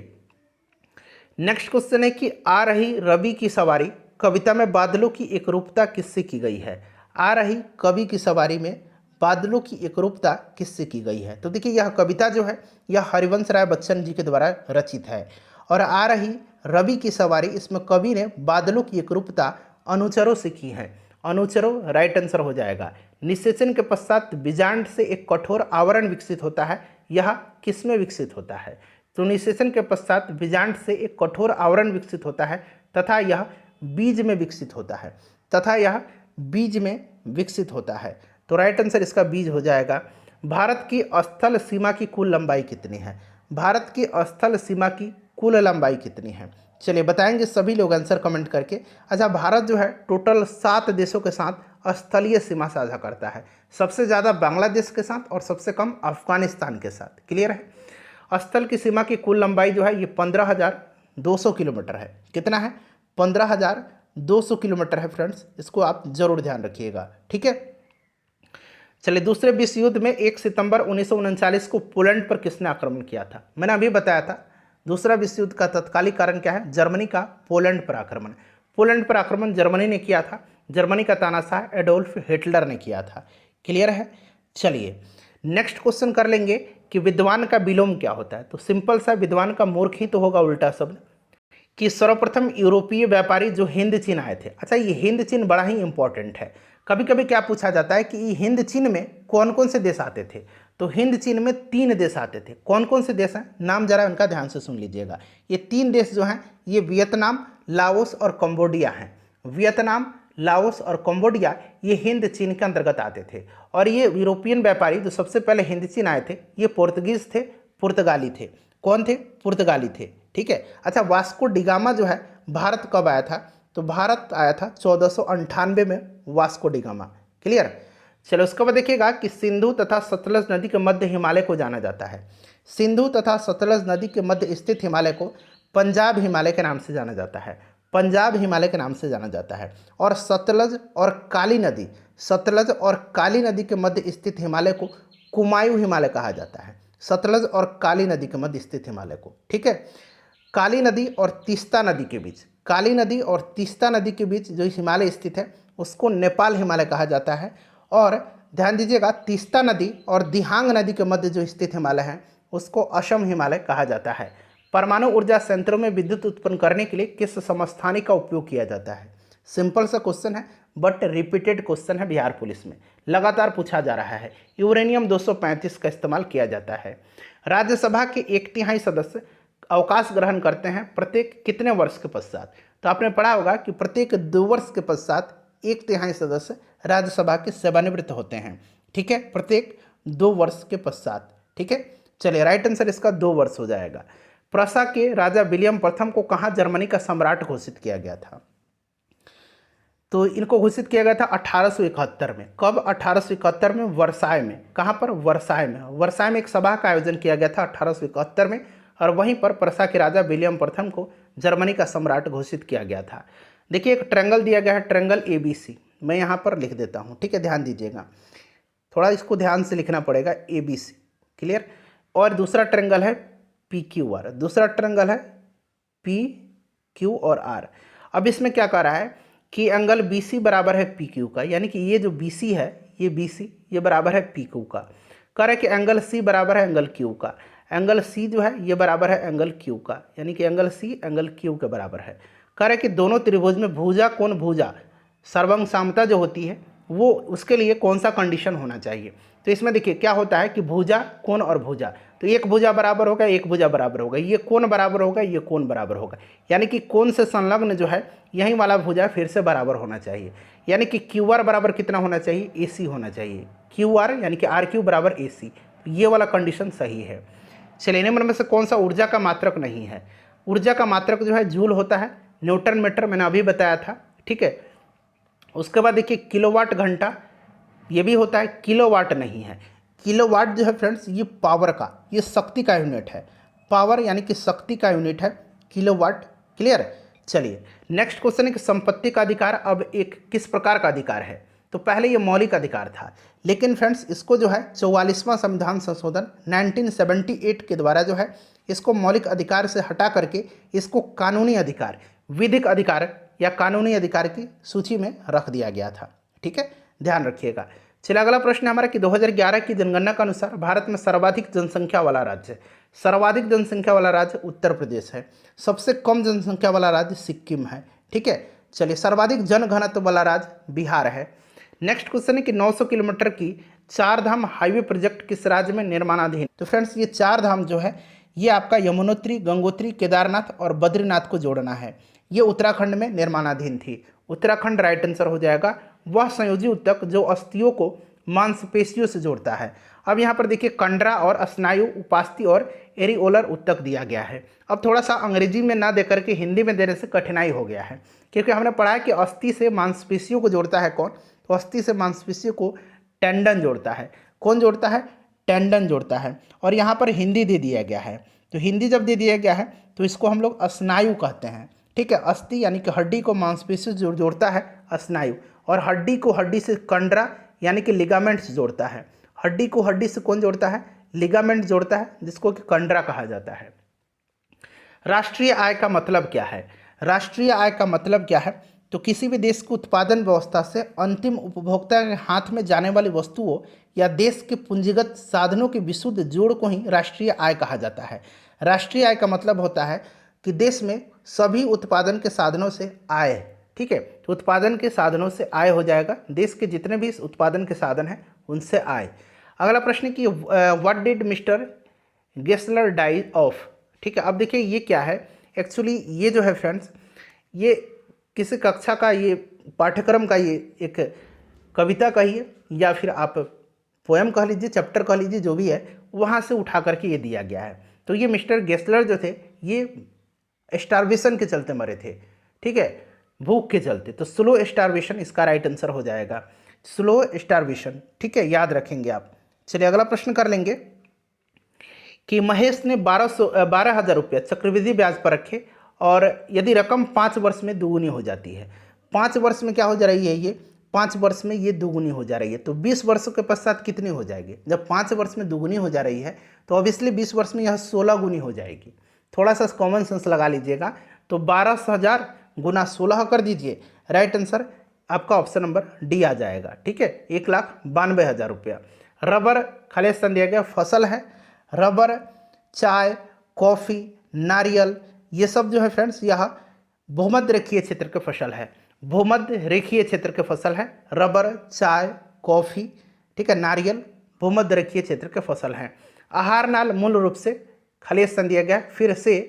S1: Next question है कि आ रही रवि की सवारी कविता में बादलों की एकरूपता किससे की गई है। आ रही कवि की सवारी में बादलों की एकरूपता किससे की गई है। तो देखिए यह कविता जो है यह हरिवंश राय बच्चन जी के द्वारा रचित है। और आ रही रवि की सवारी इसमें कवि ने बादलों की एकरूपता अनुचरों से की है। अनुचरों राइट आंसर हो जाएगा। निषेचन के पश्चात बीजांड से एक कठोर आवरण विकसित होता है, यह किसमें विकसित होता है। तो निषेचन के पश्चात बीजांड से एक कठोर आवरण विकसित होता है तथा यह बीज में विकसित होता है, तथा यह बीज में विकसित होता है। तो राइट आंसर इसका बीज हो जाएगा। भारत की स्थल सीमा की कुल लंबाई कितनी है। भारत की स्थल सीमा की कुल लंबाई कितनी है, चलिए बताएंगे सभी लोग आंसर कमेंट करके। अच्छा, भारत जो है टोटल 7 देशों के साथ स्थलीय सीमा साझा करता है। सबसे ज़्यादा बांग्लादेश के साथ और सबसे कम अफगानिस्तान के साथ। क्लियर है। स्थल की सीमा की कुल लंबाई जो है ये 15,200 किलोमीटर है। कितना है, 15,200 किलोमीटर है फ्रेंड्स, इसको आप जरूर ध्यान रखिएगा। ठीक है, चलिए दूसरे विश्व युद्ध में 1 सितंबर 1939 को पोलैंड पर किसने आक्रमण किया था। मैंने अभी बताया था दूसरा विश्व युद्ध का तत्कालिक कारण क्या है, जर्मनी का पोलैंड पर आक्रमण। पोलैंड पर आक्रमण जर्मनी ने किया था, जर्मनी का तानाशाह एडोल्फ हिटलर ने किया था। क्लियर है। चलिए नेक्स्ट क्वेश्चन कर लेंगे कि विद्वान का विलोम क्या होता है। तो सिंपल सा, विद्वान का मूर्ख ही तो होगा उल्टा शब्द। कि सर्वप्रथम यूरोपीय व्यापारी जो हिंद चीन आए थे। अच्छा, ये हिंद चीन बड़ा ही इंपॉर्टेंट है। कभी कभी क्या पूछा जाता है कि हिंद चीन में कौन कौन से देश आते थे। तो हिंद चीन में 3 देश आते थे। कौन कौन से देश हैं, नाम जरा उनका ध्यान से सुन लीजिएगा। ये 3 देश जो हैं ये वियतनाम, लाओस और कंबोडिया हैं। वियतनाम, लाओस और कंबोडिया ये हिंद चीन के अंतर्गत आते थे। और ये यूरोपियन व्यापारी जो सबसे पहले हिंद चीन आए थे ये पोर्तुगीज थे, पुर्तगाली थे। कौन थे, पुर्तगाली थे। ठीक है। अच्छा, वास्को डिगामा जो है भारत कब आया था। तो भारत आया था 1498 में वास्को डिगामा। क्लियर। चलो उसके बाद देखिएगा कि सिंधु तथा सतलज नदी के मध्य हिमालय को जाना जाता है। सिंधु तथा सतलज नदी के मध्य स्थित हिमालय को पंजाब हिमालय के नाम से जाना जाता है। पंजाब हिमालय के नाम से जाना जाता है। और सतलज और काली नदी, सतलज और काली नदी के मध्य स्थित हिमालय को कुमायूं हिमालय कहा जाता है। सतलज और काली नदी के मध्य स्थित हिमालय को। ठीक है। काली नदी और तीस्ता नदी के बीच, काली नदी और तीस्ता नदी के बीच जो हिमालय स्थित है उसको नेपाल हिमालय कहा जाता है। और ध्यान दीजिएगा, तीस्ता नदी और दिहांग नदी के मध्य जो स्थित हिमालय है उसको असम हिमालय कहा जाता है। परमाणु ऊर्जा संयंत्रों में विद्युत उत्पन्न करने के लिए किस समस्थानिक का उपयोग किया जाता है। सिंपल सा क्वेश्चन है बट रिपीटेड क्वेश्चन है, बिहार पुलिस में लगातार पूछा जा रहा है। यूरेनियम 235 का इस्तेमाल किया जाता है। राज्यसभा के 1/3 सदस्य अवकाश ग्रहण करते हैं प्रत्येक कितने वर्ष के पश्चात। तो आपने पढ़ा होगा कि प्रत्येक 2 वर्ष के पश्चात 1/3 सदस्य राज्यसभा के सेवानिवृत्त होते हैं। ठीक है, प्रत्येक 2 वर्ष के पश्चात। ठीक है। चलिए राइट आंसर इसका 2 वर्ष हो जाएगा। प्रसा के राजा विलियम प्रथम को कहाँ जर्मनी का सम्राट घोषित किया गया था। तो इनको घोषित किया गया था 1871 में। कब, 1871 में वर्साय में। कहाँ पर, वर्साय में। वर्साय में एक सभा का आयोजन किया गया था 1871 में। और वहीं पर प्रसा के राजा विलियम प्रथम को जर्मनी का सम्राट घोषित किया गया था। देखिए एक ट्रायंगल दिया गया है, ट्रायंगल ABC। मैं यहाँ पर लिख देता हूँ। ठीक है, ध्यान दीजिएगा, थोड़ा इसको ध्यान से लिखना पड़ेगा, ABC। क्लियर। और दूसरा ट्रायंगल है PQR, दूसरा ट्रायंगल है PQ और R। अब इसमें क्या कर रहा है कि एंगल BC बराबर है PQ का, यानी कि ये जो BC है ये BC ये बराबर है PQ का। कह रहा है कि एंगल C बराबर है एंगल Q का। एंगल C जो है ये बराबर है एंगल Q का, यानी कि एंगल C एंगल Q के बराबर है। कह रहे कि दोनों त्रिभुज में भुजा कोण भुजा सर्वंग सामता जो होती है वो उसके लिए कौन सा कंडीशन होना चाहिए। तो इसमें देखिए क्या होता है कि भुजा कोण और भुजा, तो एक भुजा बराबर होगा एक भुजा बराबर होगा, ये कोण बराबर होगा ये कोण बराबर होगा, यानी कि कोण से संलग्न जो है यही वाला भुजा फिर से बराबर होना चाहिए। यानी कि QR बराबर कितना होना चाहिए, AC होना चाहिए। QR यानी कि RQ बराबर AC, ये वाला कंडीशन सही है। चलिए इनमें में से कौन सा ऊर्जा का मात्रक नहीं है। ऊर्जा का मात्रक जो है जूल होता है, न्यूटन मीटर मैंने अभी बताया था। ठीक है। उसके बाद देखिए किलोवाट घंटा ये भी होता है, किलोवाट नहीं है। किलोवाट जो है फ्रेंड्स ये पावर का, ये शक्ति का यूनिट है। पावर यानी कि शक्ति का यूनिट है किलोवाट। क्लियर। चलिए नेक्स्ट क्वेश्चन है कि संपत्ति का अधिकार अब एक किस प्रकार का अधिकार है। तो पहले ये मौलिक अधिकार था, लेकिन फ्रेंड्स इसको जो है 44वां संविधान संशोधन 1978 के द्वारा जो है इसको मौलिक अधिकार से हटा करके इसको कानूनी अधिकार, विधिक अधिकार या कानूनी अधिकार की सूची में रख दिया गया था। ठीक है, ध्यान रखिएगा। चलिए अगला प्रश्न है हमारा कि 2011 की जनगणना के अनुसार भारत में सर्वाधिक जनसंख्या वाला राज्य, सर्वाधिक जनसंख्या वाला राज्य उत्तर प्रदेश है, सबसे कम जनसंख्या वाला राज्य सिक्किम है। ठीक है, चलिए सर्वाधिक जनघनत्व वाला राज्य बिहार है। नेक्स्ट क्वेश्चन है कि 900 किलोमीटर की चार धाम हाईवे प्रोजेक्ट किस राज्य में निर्माणाधीन। तो फ्रेंड्स ये चार धाम जो है ये आपका यमुनोत्री, गंगोत्री, केदारनाथ और बद्रीनाथ को जोड़ना है। ये उत्तराखंड में निर्माणाधीन थी। उत्तराखंड राइट आंसर हो जाएगा। वह संयोजी ऊतक जो अस्थियों को मांसपेशियों से जोड़ता है। अब यहाँ पर देखिए कंडरा और स्नायु, उपास्थि और एरिओलर ऊतक दिया गया है। अब थोड़ा सा अंग्रेजी में ना देकर के हिंदी में देने से कठिनाई हो गया है, क्योंकि हमने पढ़ा है कि अस्थि से मांसपेशियों को जोड़ता है कौन, तो अस्थि से मांसपेशियों को टेंडन जोड़ता है। कौन जोड़ता है? टेंडन जोड़ता है। और यहाँ पर हिंदी दे दिया गया है, तो हिंदी जब दे दिया गया है तो इसको हम लोग स्नायु कहते हैं। ठीक है, अस्थि यानी कि हड्डी को मांसपेशी से जोड़ता है स्नायु, और हड्डी को हड्डी से कंडरा यानी कि लिगामेंट्स जोड़ता है। हड्डी को हड्डी से कौन जोड़ता है? लिगामेंट जोड़ता है, जिसको कि कंडरा कहा जाता है। राष्ट्रीय आय का मतलब क्या है? राष्ट्रीय आय का मतलब क्या है? तो किसी भी देश की उत्पादन व्यवस्था से अंतिम उपभोक्ता के हाथ में जाने वाली वस्तुओं या देश के पूंजीगत साधनों के विशुद्ध जोड़ को ही राष्ट्रीय आय कहा जाता है। राष्ट्रीय आय का मतलब होता है कि देश में सभी उत्पादन के साधनों से आय। ठीक है, तो उत्पादन के साधनों से आय हो जाएगा, देश के जितने भी उत्पादन के साधन हैं उनसे आय। अगला प्रश्न कि what did mister Gessler die of. ठीक है, अब देखिए ये क्या है एक्चुअली, ये जो है फ्रेंड्स ये किसी कक्षा का, ये पाठ्यक्रम का, ये एक कविता कहिए या फिर आप पोएम कह लीजिए, चैप्टर कह लीजिए, जो भी है वहाँ से उठा करके ये दिया गया है। तो ये मिस्टर गेस्लर जो थे ये स्टारवेशन के चलते मरे थे। ठीक है, भूख के चलते। तो स्लो स्टारवेशन इसका राइट आंसर हो जाएगा, स्लो स्टारवेशन। ठीक है, याद रखेंगे आप। चलिए अगला प्रश्न कर लेंगे कि महेश ने 12,000 रुपये चक्रवृद्धि ब्याज पर रखे और यदि रकम 5 वर्ष में दुगुनी हो जाती है। 5 वर्ष में क्या हो जा रही है? ये 5 वर्ष में ये दुगुनी हो जा रही है। तो 20 वर्षों के पश्चात कितनी हो जाएगी? जब 5 वर्ष में दुगुनी हो जा रही है तो ऑब्वियसली 20 वर्ष में यह 16 गुनी हो जाएगी। थोड़ा सा कॉमन सेंस लगा लीजिएगा। तो 12,000 गुना 16 कर दीजिए, राइट आंसर आपका ऑप्शन नंबर डी आ जाएगा। ठीक है, 1,92,000 रुपया। रबर खाली स्थान दिया गया, फसल है। रबर, चाय, कॉफ़ी, नारियल, ये सब जो है फ्रेंड्स यह भूमध्य रेखीय क्षेत्र के फसल है। भूमध्य रेखीय क्षेत्र के फसल है रबर, चाय, कॉफ़ी, ठीक है, नारियल भूमध्य रेखीय क्षेत्र के फसल हैं। आहार नाल मूल रूप से खाली स्थान दिया गया, फिर से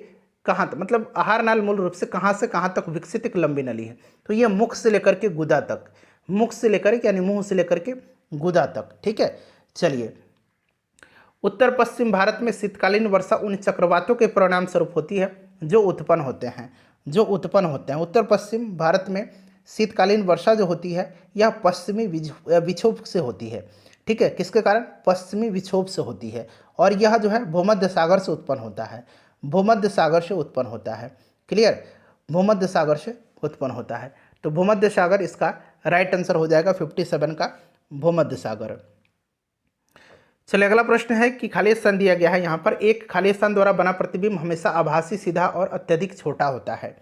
S1: कहाँ तक, मतलब आहार नाल मूल रूप से कहाँ तक विकसित एक लंबी नली है। तो ये मुख से लेकर के गुदा तक, मुख से लेकर के यानी मुंह से लेकर के गुदा तक। ठीक है, चलिए उत्तर पश्चिम भारत में शीतकालीन वर्षा उन चक्रवातों के परिणाम स्वरूप होती है जो उत्पन्न होते हैं। उत्तर पश्चिम भारत में शीतकालीन वर्षा जो होती है यह पश्चिमी विक्षोभ से होती है। ठीक है, किसके कारण? पश्चिमी विक्षोभ से होती है, और यह जो है भूमध्य सागर से उत्पन्न होता है। भूमध्य सागर से उत्पन्न होता है। क्लियर, भूमध्य सागर से उत्पन्न होता है। तो भूमध्य सागर इसका राइट आंसर हो जाएगा 57 का भूमध्य सागर। चलिए अगला प्रश्न है कि खाली स्थान दिया गया है यहाँ पर, एक खाली स्थान द्वारा बना प्रतिबिंब हमेशा आभासी, सीधा और अत्यधिक छोटा होता है।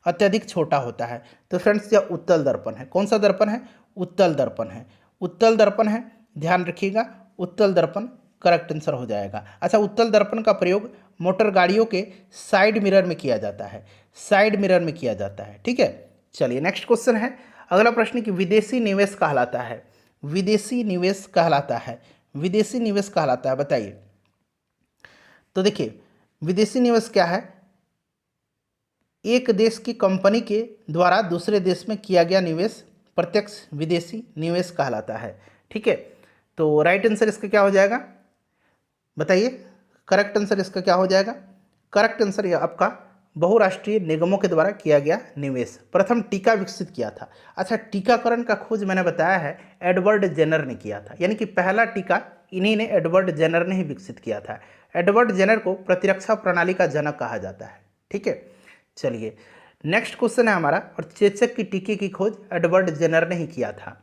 S1: अत्यधिक छोटा होता है। तो फ्रेंड्स यह उत्तल दर्पण है। कौन सा दर्पण है? उत्तल दर्पण है। उत्तल दर्पण है, ध्यान रखिएगा, उत्तल दर्पण करेक्ट आंसर हो जाएगा। अच्छा, उत्तल दर्पण का प्रयोग मोटर गाड़ियों के साइड मिरर में किया जाता है। साइड मिरर में किया जाता है। ठीक है, चलिए नेक्स्ट क्वेश्चन है। अगला प्रश्न कि विदेशी निवेश कहलाता है। विदेशी निवेश कहलाता है। विदेशी निवेश कहलाता है, बताइए। तो देखिए विदेशी निवेश क्या है? एक देश की कंपनी के द्वारा दूसरे देश में किया गया निवेश प्रत्यक्ष विदेशी निवेश कहलाता है। ठीक है, तो राइट आंसर इसका क्या हो जाएगा बताइए? करेक्ट आंसर इसका क्या हो जाएगा? करेक्ट आंसर ये आपका बहुराष्ट्रीय निगमों के द्वारा किया गया निवेश। प्रथम टीका विकसित किया था। अच्छा, टीकाकरण का खोज मैंने बताया है एडवर्ड जेनर ने किया था, यानी कि पहला टीका इन्हीं ने, एडवर्ड जेनर ने ही विकसित किया था। एडवर्ड जेनर को प्रतिरक्षा प्रणाली का जनक कहा जाता है। ठीक है, चलिए नेक्स्ट क्वेश्चन है हमारा, और चेचक की टीके की खोज एडवर्ड जेनर ने ही किया था।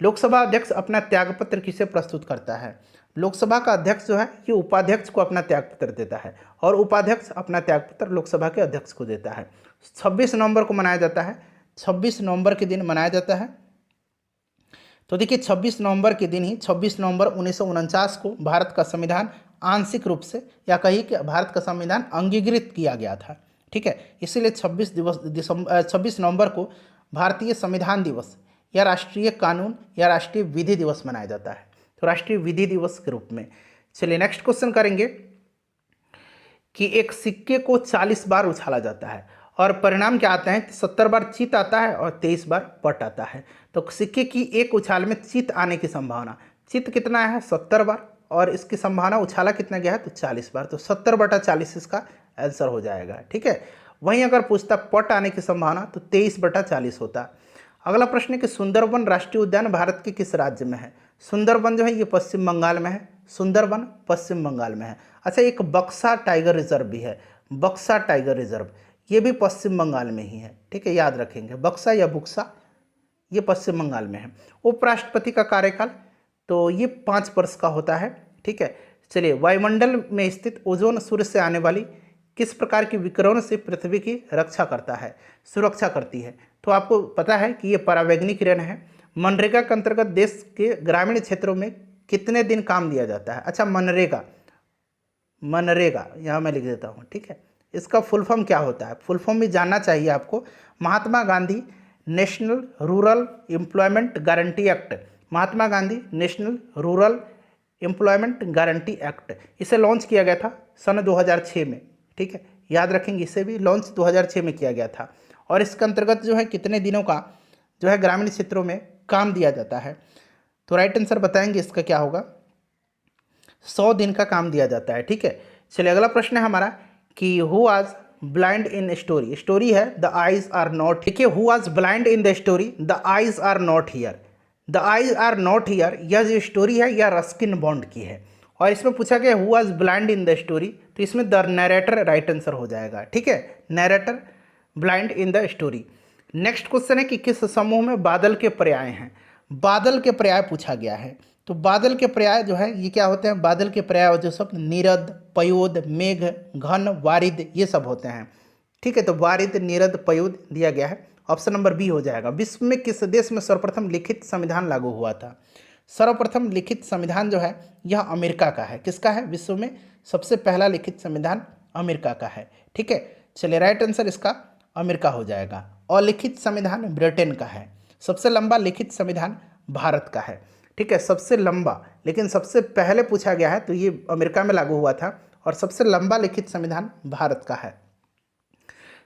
S1: लोकसभा अध्यक्ष अपना त्यागपत्र किसे प्रस्तुत करता है? लोकसभा का अध्यक्ष जो है ये उपाध्यक्ष को अपना त्यागपत्र देता है और उपाध्यक्ष अपना त्यागपत्र लोकसभा के अध्यक्ष को देता है। 26 नवंबर को मनाया जाता है, 26 नवंबर के दिन मनाया जाता है। तो देखिए 26 नवंबर के दिन ही 26 नवंबर 1949 को भारत का संविधान आंशिक रूप से या कहिए कि भारत का संविधान अंगीकृत किया गया था। ठीक है, इसीलिए 26 नवंबर को भारतीय संविधान दिवस या राष्ट्रीय कानून या राष्ट्रीय विधि दिवस मनाया जाता है, तो राष्ट्रीय विधि दिवस के रूप में। चलिए नेक्स्ट क्वेश्चन करेंगे कि एक सिक्के को 40 बार उछाला जाता है और परिणाम क्या आता है? 70 बार चित आता है और 23 बार पट आता है। तो सिक्के की एक उछाल में चित आने की संभावना, चित कितना है? 70 बार, और इसकी संभावना उछाला कितना गया है? तो 40 बार, तो 70/40 इसका आंसर हो जाएगा। ठीक है, वहीं अगर पूछता पट आने की संभावना तो 23/40 होता। अगला प्रश्न है कि सुंदरबन राष्ट्रीय उद्यान भारत के किस राज्य में है? सुंदरबन जो है ये पश्चिम बंगाल में है, सुंदरबन पश्चिम बंगाल में है। अच्छा, एक बक्सा टाइगर रिजर्व भी है, बक्सा टाइगर रिजर्व, ये भी पश्चिम बंगाल में ही है। ठीक है, याद रखेंगे, बक्सा या बुक्सा ये पश्चिम बंगाल में है। उपराष्ट्रपति का कार्यकाल तो ये 5 वर्ष का होता है। ठीक है, चलिए वायुमंडल में स्थित ओजोन सूर्य से आने वाली किस प्रकार की विकिरण से पृथ्वी की रक्षा करता है? सुरक्षा करती है। तो आपको पता है कि ये परावैंगनिक किरण है। मनरेगा के अंतर्गत देश के ग्रामीण क्षेत्रों में कितने दिन काम दिया जाता है? अच्छा, मनरेगा, मनरेगा यहाँ मैं लिख देता हूँ। ठीक है, इसका फुल फॉर्म क्या होता है? फुल फॉर्म भी जानना चाहिए आपको। Mahatma Gandhi National Rural Employment Guarantee Act, Mahatma Gandhi National Rural Employment Guarantee Act, इसे लॉन्च किया गया था सन 2006 में। ठीक है, याद रखेंगे, इसे भी लॉन्च 2006 में किया गया था। और इसके अंतर्गत जो है कितने दिनों का जो है ग्रामीण क्षेत्रों में काम दिया जाता है? तो राइट आंसर बताएंगे इसका क्या होगा? 100 दिन का काम दिया जाता है। ठीक है, चलिए अगला प्रश्न है हमारा कि who was blind in story, story है द आईज आर नॉट। ठीक है, who was blind in the story the eyes are not here, the eyes are not here, यह जो स्टोरी है यह रस्किन बॉन्ड की है। और इसमें पूछा गया who was blind in the story, तो इसमें द नरेटर राइट आंसर हो जाएगा। ठीक है, narrator blind in the story. Next question है कि किस समूह में बादल के पर्याय हैं? बादल के पर्याय पूछा गया है। तो बादल के पर्याय जो है ये क्या होते हैं? बादल के पर्याय जो शब्द नीरद, पयोद, मेघ, घन, वारिद ये सब होते हैं। ठीक है, तो वारिद, नीरद, पयोद दिया गया है। ऑप्शन नंबर बी हो जाएगा। विश्व में किस देश में सर्वप्रथम लिखित संविधान लागू हुआ था? सर्वप्रथम लिखित संविधान जो है यह अमेरिका का है। किसका है? विश्व में सबसे पहला लिखित संविधान अमेरिका का है। ठीक है, चलिए राइट आंसर इसका अमेरिका हो जाएगा। और लिखित संविधान ब्रिटेन का है। सबसे लंबा लिखित संविधान भारत का है। ठीक है, सबसे लंबा, लेकिन सबसे पहले पूछा गया है तो ये अमेरिका में लागू हुआ था। और सबसे लंबा लिखित संविधान भारत का है।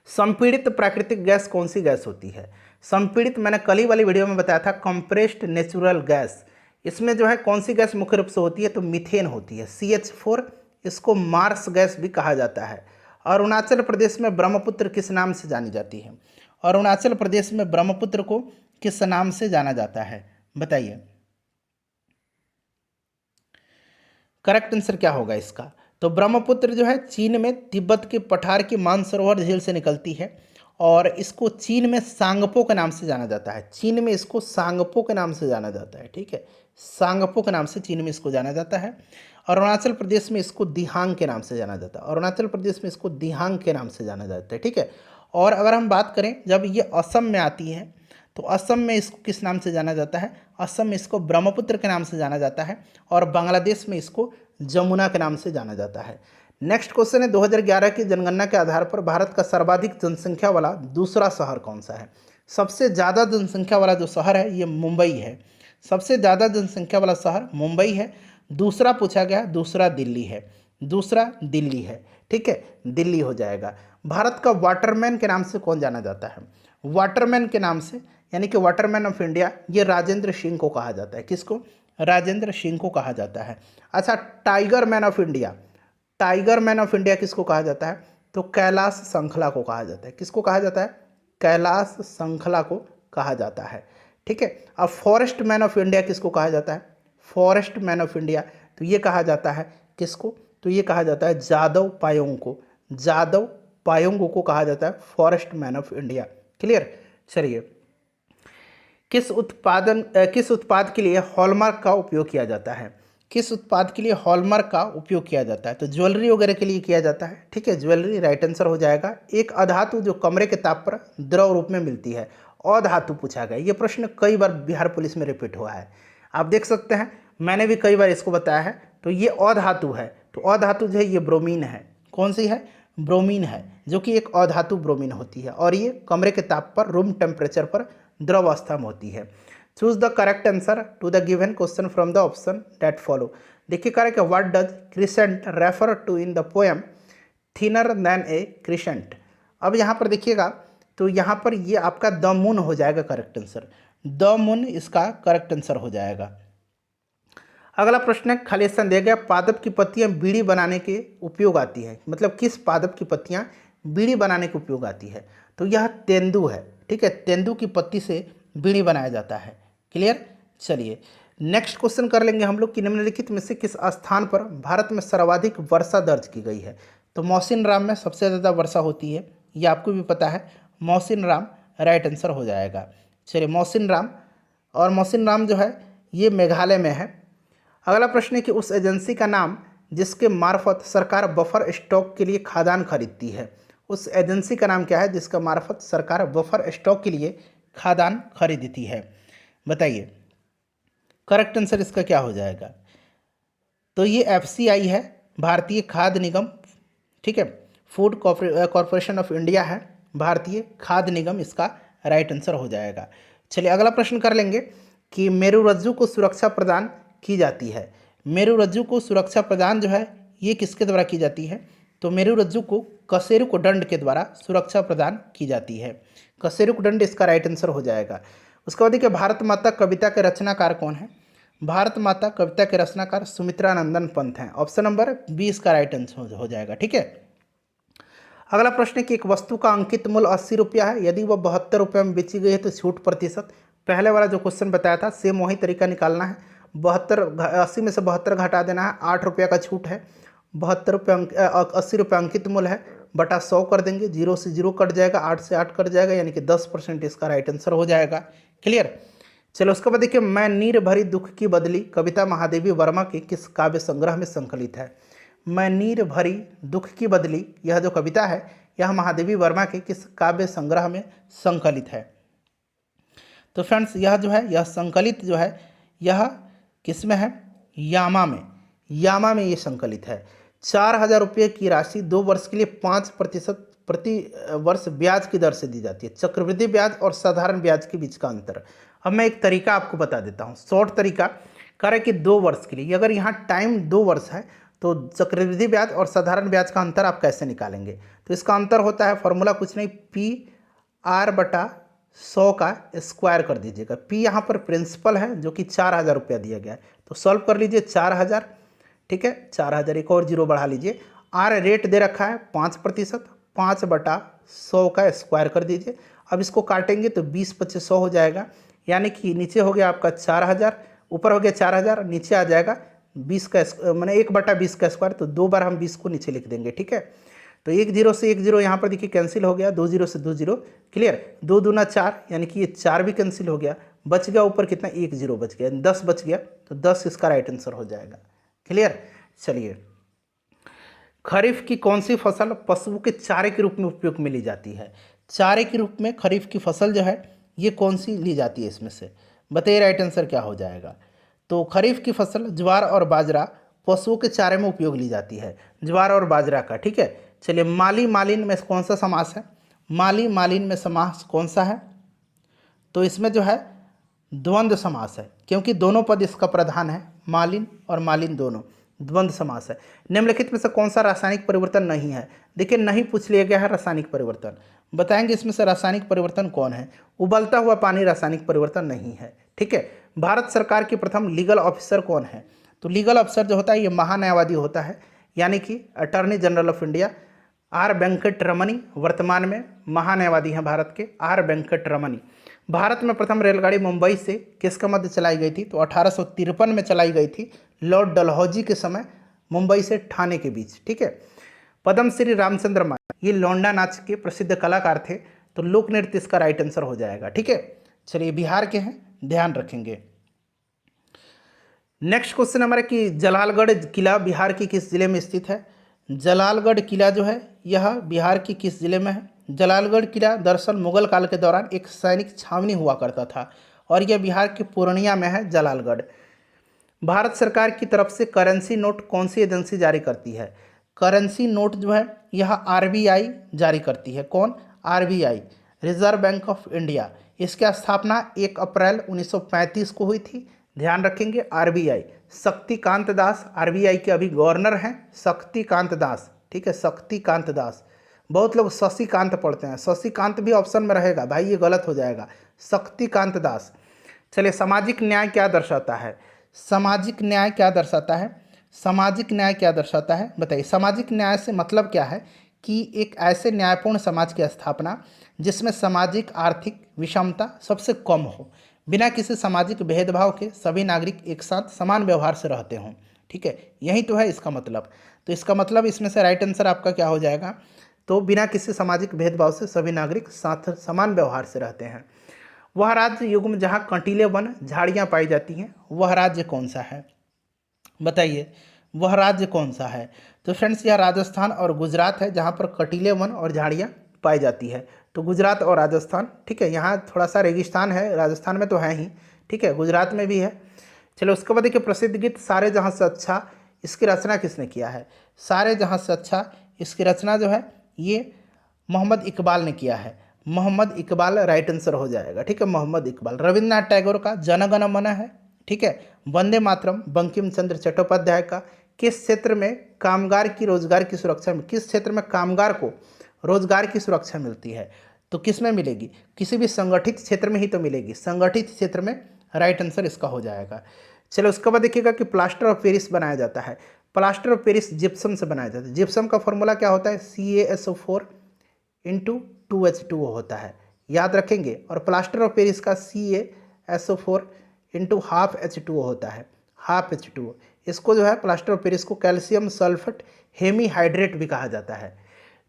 S1: संपीड़ित प्राकृतिक गैस कौन सी गैस होती है? संपीड़ित मैंने कल ही वाली वीडियो में बताया था, कंप्रेस्ड नेचुरल गैस। इसमें जो है कौन सी गैस मुख्य रूप से होती है? तो मीथेन होती है, CH4। इसको मार्स गैस भी कहा जाता है। अरुणाचल प्रदेश में ब्रह्मपुत्र किस नाम से जानी जाती है? अरुणाचल प्रदेश में ब्रह्मपुत्र को किस नाम से जाना जाता है? बताइए, करेक्ट आंसर क्या होगा इसका? तो ब्रह्मपुत्र जो है चीन में तिब्बत के पठार की मानसरोवर झील से निकलती है और इसको चीन में सांगपो के नाम से जाना जाता है। चीन में इसको सांगपो के नाम से जाना जाता है। ठीक है, सांगपो के नाम से चीन में इसको जाना जाता है। अरुणाचल प्रदेश में इसको दिहांग के नाम से जाना जाता है। अरुणाचल प्रदेश में इसको दिहांग के नाम से जाना जाता है। ठीक है, और अगर हम बात करें जब ये असम में आती है तो असम में इसको किस नाम से जाना जाता है? असम में इसको ब्रह्मपुत्र के नाम से जाना जाता है और बांग्लादेश में इसको जमुना के नाम से जाना जाता है। नेक्स्ट क्वेश्चन है 2011 की जनगणना के आधार पर भारत का सर्वाधिक जनसंख्या वाला दूसरा शहर कौन सा है? सबसे ज़्यादा जनसंख्या वाला जो शहर है ये मुंबई है। सबसे ज़्यादा जनसंख्या वाला शहर मुंबई है। दूसरा पूछा गया, दूसरा दिल्ली है। दूसरा दिल्ली है। ठीक है, दिल्ली हो जाएगा। भारत का वाटरमैन के नाम से कौन जाना जाता है? वाटरमैन के नाम से, यानी कि वाटरमैन ऑफ इंडिया, ये राजेंद्र सिंह को कहा जाता है। किसको? राजेंद्र सिंह को कहा जाता है। अच्छा, tiger man of India, tiger man of India किसको कहा जाता है? तो कैलाश संखला को कहा जाता है। किसको कहा जाता है? कैलाश संखला को कहा जाता है। ठीक है, अब फॉरेस्ट मैन ऑफ इंडिया किसको कहा जाता है? फॉरेस्ट मैन ऑफ इंडिया तो ये कहा जाता है किसको? तो ये कहा जाता है जादव पायोंग को। जादव पायोंग को कहा जाता है forest man of India. Clear? चलिए, किस उत्पाद के लिए हॉलमार्क का उपयोग किया जाता है? किस उत्पाद के लिए हॉलमार्क का उपयोग किया जाता है? तो ज्वेलरी वगैरह के लिए किया जाता है। ठीक है, ज्वेलरी राइट आंसर हो जाएगा। एक अधातु जो कमरे के ताप पर द्रव रूप में मिलती है, अधातु पूछा गया। ये प्रश्न कई बार बिहार पुलिस में रिपीट हुआ है, आप देख सकते हैं, मैंने भी कई बार इसको बताया है। तो ये अधातु है, तो अधातु जो है ये ब्रोमीन है। कौन सी है? ब्रोमीन है, जो कि एक अधातु ब्रोमीन होती है और ये कमरे के ताप पर, रूम टेम्परेचर पर द्रव अवस्था में होती है। Choose the correct answer to the given question from the option that follow. देखिए करेक्ट है, what does crescent refer to in the poem thinner than a crescent. अब यहाँ पर देखिएगा, तो यहाँ पर ये आपका द मून हो जाएगा करेक्ट आंसर। द मून इसका करेक्ट आंसर हो जाएगा। अगला प्रश्न है, खाली स्थान दिया गया, पादप की पत्तियां बीड़ी बनाने के उपयोग आती है। मतलब किस पादप की पत्तियां बीड़ी बनाने के उपयोग आती है? तो यह तेंदु है। ठीक है, तेंदु की पत्ती से बीड़ी बनाया जाता है। क्लियर। चलिए नेक्स्ट क्वेश्चन कर लेंगे हम लोग कि निम्नलिखित में से किस स्थान पर भारत में सर्वाधिक वर्षा दर्ज की गई है? तो मौसिन राम में सबसे ज़्यादा वर्षा होती है, ये आपको भी पता है। मौसिन राम राइट आंसर हो जाएगा। चलिए मौसिन राम, और मौसिन राम जो है ये मेघालय में है। अगला प्रश्न है कि उस एजेंसी का नाम जिसके मार्फत सरकार बफर स्टॉक के लिए खाद्यान्न खरीदती है। उस एजेंसी का नाम क्या है जिसका मार्फत सरकार बफर स्टॉक के लिए खाद्यान्न खरीदती है? बताइए करेक्ट आंसर इसका क्या हो जाएगा? तो ये FCI है, भारतीय खाद्य निगम। ठीक है, फूड कॉरपोरेशन ऑफ इंडिया है, भारतीय खाद्य निगम इसका राइट आंसर हो जाएगा। चलिए अगला प्रश्न कर लेंगे कि मेरुरज्जु को सुरक्षा प्रदान की जाती है। मेरुरज्जु को सुरक्षा प्रदान जो है ये किसके द्वारा की जाती है? तो मेरुरज्जु को कशेरुकदंड के द्वारा सुरक्षा प्रदान की जाती है। कशेरुकदंड इसका राइट आंसर हो जाएगा। उसके बाद देखिए, भारत माता कविता के रचनाकार कौन है? भारत माता कविता के रचनाकार सुमित्रा नंदन पंत हैं। ऑप्शन नंबर 20 का राइट आंसर हो जाएगा। ठीक है, अगला प्रश्न है कि एक वस्तु का अंकित मूल्य 80 रुपया है, यदि वह 72 रुपये में बेची गई है तो छूट प्रतिशत। पहले वाला जो क्वेश्चन बताया था सेम वही तरीका निकालना है। 80 में से 72 घटा देना है, 8 रुपये का छूट है। 72 रुपये 80 रुपये अंकित मूल्य है, बटा 100 कर देंगे, 0 से 0 कट जाएगा, 8 से 8 कट जाएगा, यानी कि 10% इसका राइट आंसर हो जाएगा। क्लियर। चलो उसके बाद देखिए, मैं नीर भरी दुख की बदली कविता महादेवी वर्मा के किस काव्य संग्रह में संकलित है? मैं नीर भरी दुख की बदली, यह जो कविता है यह महादेवी वर्मा के किस काव्य संग्रह में संकलित है? तो फ्रेंड्स यह जो है, यह संकलित जो है यह किस में है? यामा में। यामा में ये संकलित है। 4000 रुपये की राशि 2 वर्ष के लिए 5% प्रति वर्ष ब्याज की दर से दी जाती है। चक्रवृद्धि ब्याज और साधारण ब्याज के बीच का अंतर। अब मैं एक तरीका आपको बता देता हूँ, शॉर्ट तरीका। करें कि 2 वर्ष के लिए, अगर यहाँ टाइम 2 वर्ष है तो चक्रवृद्धि ब्याज और साधारण ब्याज का अंतर आप कैसे निकालेंगे? तो इसका अंतर होता है, फॉर्मूला कुछ नहीं, PR/100 का स्क्वायर कर दीजिएगा। P यहाँ पर प्रिंसिपल है जो कि 4000 रुपया दिया गया है, तो सॉल्व कर लीजिए 4000। ठीक है, 4000, एक और जीरो बढ़ा लीजिए। R रेट दे रखा है 5%, 5/100 का स्क्वायर कर दीजिए। अब इसको काटेंगे तो 20/100 हो जाएगा, यानी कि नीचे हो गया आपका 4000, ऊपर हो गया 4000, नीचे आ जाएगा 20 का, मैंने 1/20 का स्क्वायर, तो 2 बार हम 20 को नीचे लिख देंगे। ठीक है, तो 1 0 से 1 0 यहाँ पर देखिए कैंसिल हो गया, 2 0 से 2 0। क्लियर, 2 दूना 4, यानी कि ये 4 भी कैंसिल हो गया, बच गया ऊपर कितना, 1 0 बच गया, 10 बच गया, तो 10 इसका राइट आंसर हो जाएगा। क्लियर। चलिए, खरीफ की कौन सी फसल पशुओं के चारे के रूप में उपयोग में ली जाती है? चारे के रूप में खरीफ की फसल जो है ये कौन सी ली जाती है इसमें से? बताइए राइट आंसर क्या हो जाएगा? तो खरीफ की फसल ज्वार और बाजरा पशुओं के चारे में उपयोग ली जाती है, ज्वार और बाजरा का। ठीक है, चलिए, माली मालिन में कौन सा समास है? माली मालिन में समास कौन सा है? तो इसमें जो है द्वंद्व समास है, क्योंकि दोनों पद इसका प्रधान है, मालिन और मालिन दोनों द्वंद्व समास है। निम्नलिखित में से कौन सा रासायनिक परिवर्तन नहीं है? देखिए नहीं पूछ लिया गया है रासायनिक परिवर्तन, बताएंगे इसमें से रासायनिक परिवर्तन कौन है? उबलता हुआ पानी रासायनिक परिवर्तन नहीं है। ठीक है, भारत सरकार की प्रथम लीगल ऑफिसर कौन है? तो लीगल ऑफिसर जो होता है ये महान्यायवादी होता है, यानी कि attorney general of India R Venkataramani वर्तमान में महान्यायवादी हैं भारत के, R वेंकट रमनी। भारत में प्रथम रेलगाड़ी मुंबई से किसके मध्य चलाई गई थी? तो 1853 में चलाई गई थी, लॉर्ड डलहौजी के समय, मुंबई से ठाणे के बीच। ठीक है, पद्म श्री रामचंद्र मान ये लौंडा नाच के प्रसिद्ध कलाकार थे, तो लोक नृत्य इसका राइट आंसर हो जाएगा। ठीक है, चलिए बिहार के हैं, ध्यान रखेंगे। नेक्स्ट क्वेश्चन हमारा कि जलालगढ़ किला बिहार की किस जिले में स्थित है। जलालगढ़ किला जो है यह बिहार की किस जिले में है। जलालगढ़ किला दरअसल मुगल काल के दौरान एक सैनिक छावनी हुआ करता था और यह बिहार के पूर्णिया में है जलालगढ़। भारत सरकार की तरफ से करेंसी नोट कौन सी एजेंसी जारी करती है। करेंसी नोट जो है यह आरबीआई जारी करती है। कौन? RBI, reserve bank of India. इसकी स्थापना 1 अप्रैल 1935 को हुई थी। ध्यान रखेंगे आरबीआई। शक्तिकांत दास आरबीआई के अभी गवर्नर हैं, शक्तिकांत दास। ठीक है, शक्तिकांत दास। बहुत लोग शशिकांत पढ़ते हैं, शशिकांत भी ऑप्शन में रहेगा भाई, ये गलत हो जाएगा। शक्तिकांत दास। चलिए सामाजिक न्याय क्या दर्शाता है। सामाजिक न्याय क्या दर्शाता है। सामाजिक न्याय क्या दर्शाता है बताइए। सामाजिक न्याय से मतलब क्या है कि एक ऐसे न्यायपूर्ण समाज की स्थापना जिसमें सामाजिक आर्थिक विषमता सबसे कम हो, बिना किसी सामाजिक भेदभाव के सभी नागरिक एक साथ समान व्यवहार से रहते हों। ठीक है, यही तो है इसका मतलब। तो इसका मतलब इसमें से राइट आंसर आपका क्या हो जाएगा, तो बिना किसी सामाजिक भेदभाव से सभी नागरिक साथ समान व्यवहार से रहते हैं। वह राज्य युग जहाँ कंटीले वन झाड़ियाँ पाई जाती हैं, वह राज्य कौन सा है बताइए। वह राज्य कौन सा है। तो फ्रेंड्स यह राजस्थान और गुजरात है जहाँ पर कटीले वन और झाड़ियाँ पाई जाती है। तो गुजरात और राजस्थान, ठीक है, यहाँ थोड़ा सा रेगिस्तान है, राजस्थान में तो है ही, ठीक है, गुजरात में भी है। चलो उसके बाद देखिए प्रसिद्ध गीत सारे जहाँ से अच्छा, इसकी रचना किसने किया है। सारे जहाँ से अच्छा, इसकी रचना जो है ये मोहम्मद इकबाल ने किया है। मोहम्मद इकबाल राइट आंसर हो जाएगा। ठीक है, मोहम्मद इकबाल। रविन्द्रनाथ टैगोर का जन गण मन है। ठीक है, वंदे मातरम बंकिम चंद्र चट्टोपाध्याय का किस क्षेत्र में कामगार की रोजगार की सुरक्षा में, किस क्षेत्र में कामगार को रोजगार की सुरक्षा मिलती है, तो किस में मिलेगी, किसी भी संगठित क्षेत्र में ही तो मिलेगी, संगठित क्षेत्र में राइट आंसर इसका हो जाएगा। चलो उसके बाद देखिएगा कि प्लास्टर ऑफ पेरिस बनाया जाता है। प्लास्टर ऑफ पेरिस जिप्सम से बनाया जाता है। जिप्सम का फॉर्मूला क्या होता है, CaSO4 × 2H2O होता है, याद रखेंगे। और प्लास्टर ऑफ पेरिस का CaSO4 × ½ H2O होता है, ½ H2O। इसको जो है प्लास्टर ऑफ पेरिस को कैल्शियम सल्फेट हेमीहाइड्रेट भी कहा जाता है।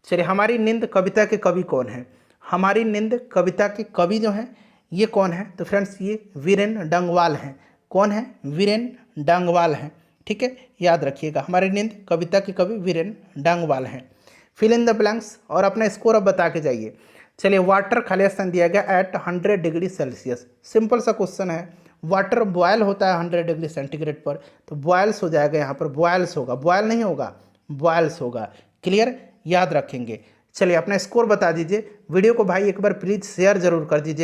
S1: चलिए हमारी नींद कविता के कवि कौन है। हमारी नींद कविता के कवि जो हैं ये कौन है, तो फ्रेंड्स ये वीरेन डंगवाल हैं। कौन है, वीरेन डंगवाल हैं। ठीक है, याद रखिएगा हमारी नींद कविता के कवि वीरेन डंगवाल हैं। फिल इन द ब्लैंक्स और अपना स्कोर अब बता के जाइए। चलिए वाटर खाली स्थान दिया गया एट 100 डिग्री सेल्सियस। सिंपल सा क्वेश्चन है, वाटर बॉयल होता है 100 डिग्री सेंटीग्रेड पर, तो बॉयल्स हो जाएगा, यहाँ पर बॉयल्स होगा, बॉयल नहीं होगा, बॉयल्स होगा। क्लियर, याद रखेंगे। चलिए अपना स्कोर बता दीजिए। वीडियो को भाई एक बार प्लीज़ शेयर जरूर कर दीजिए।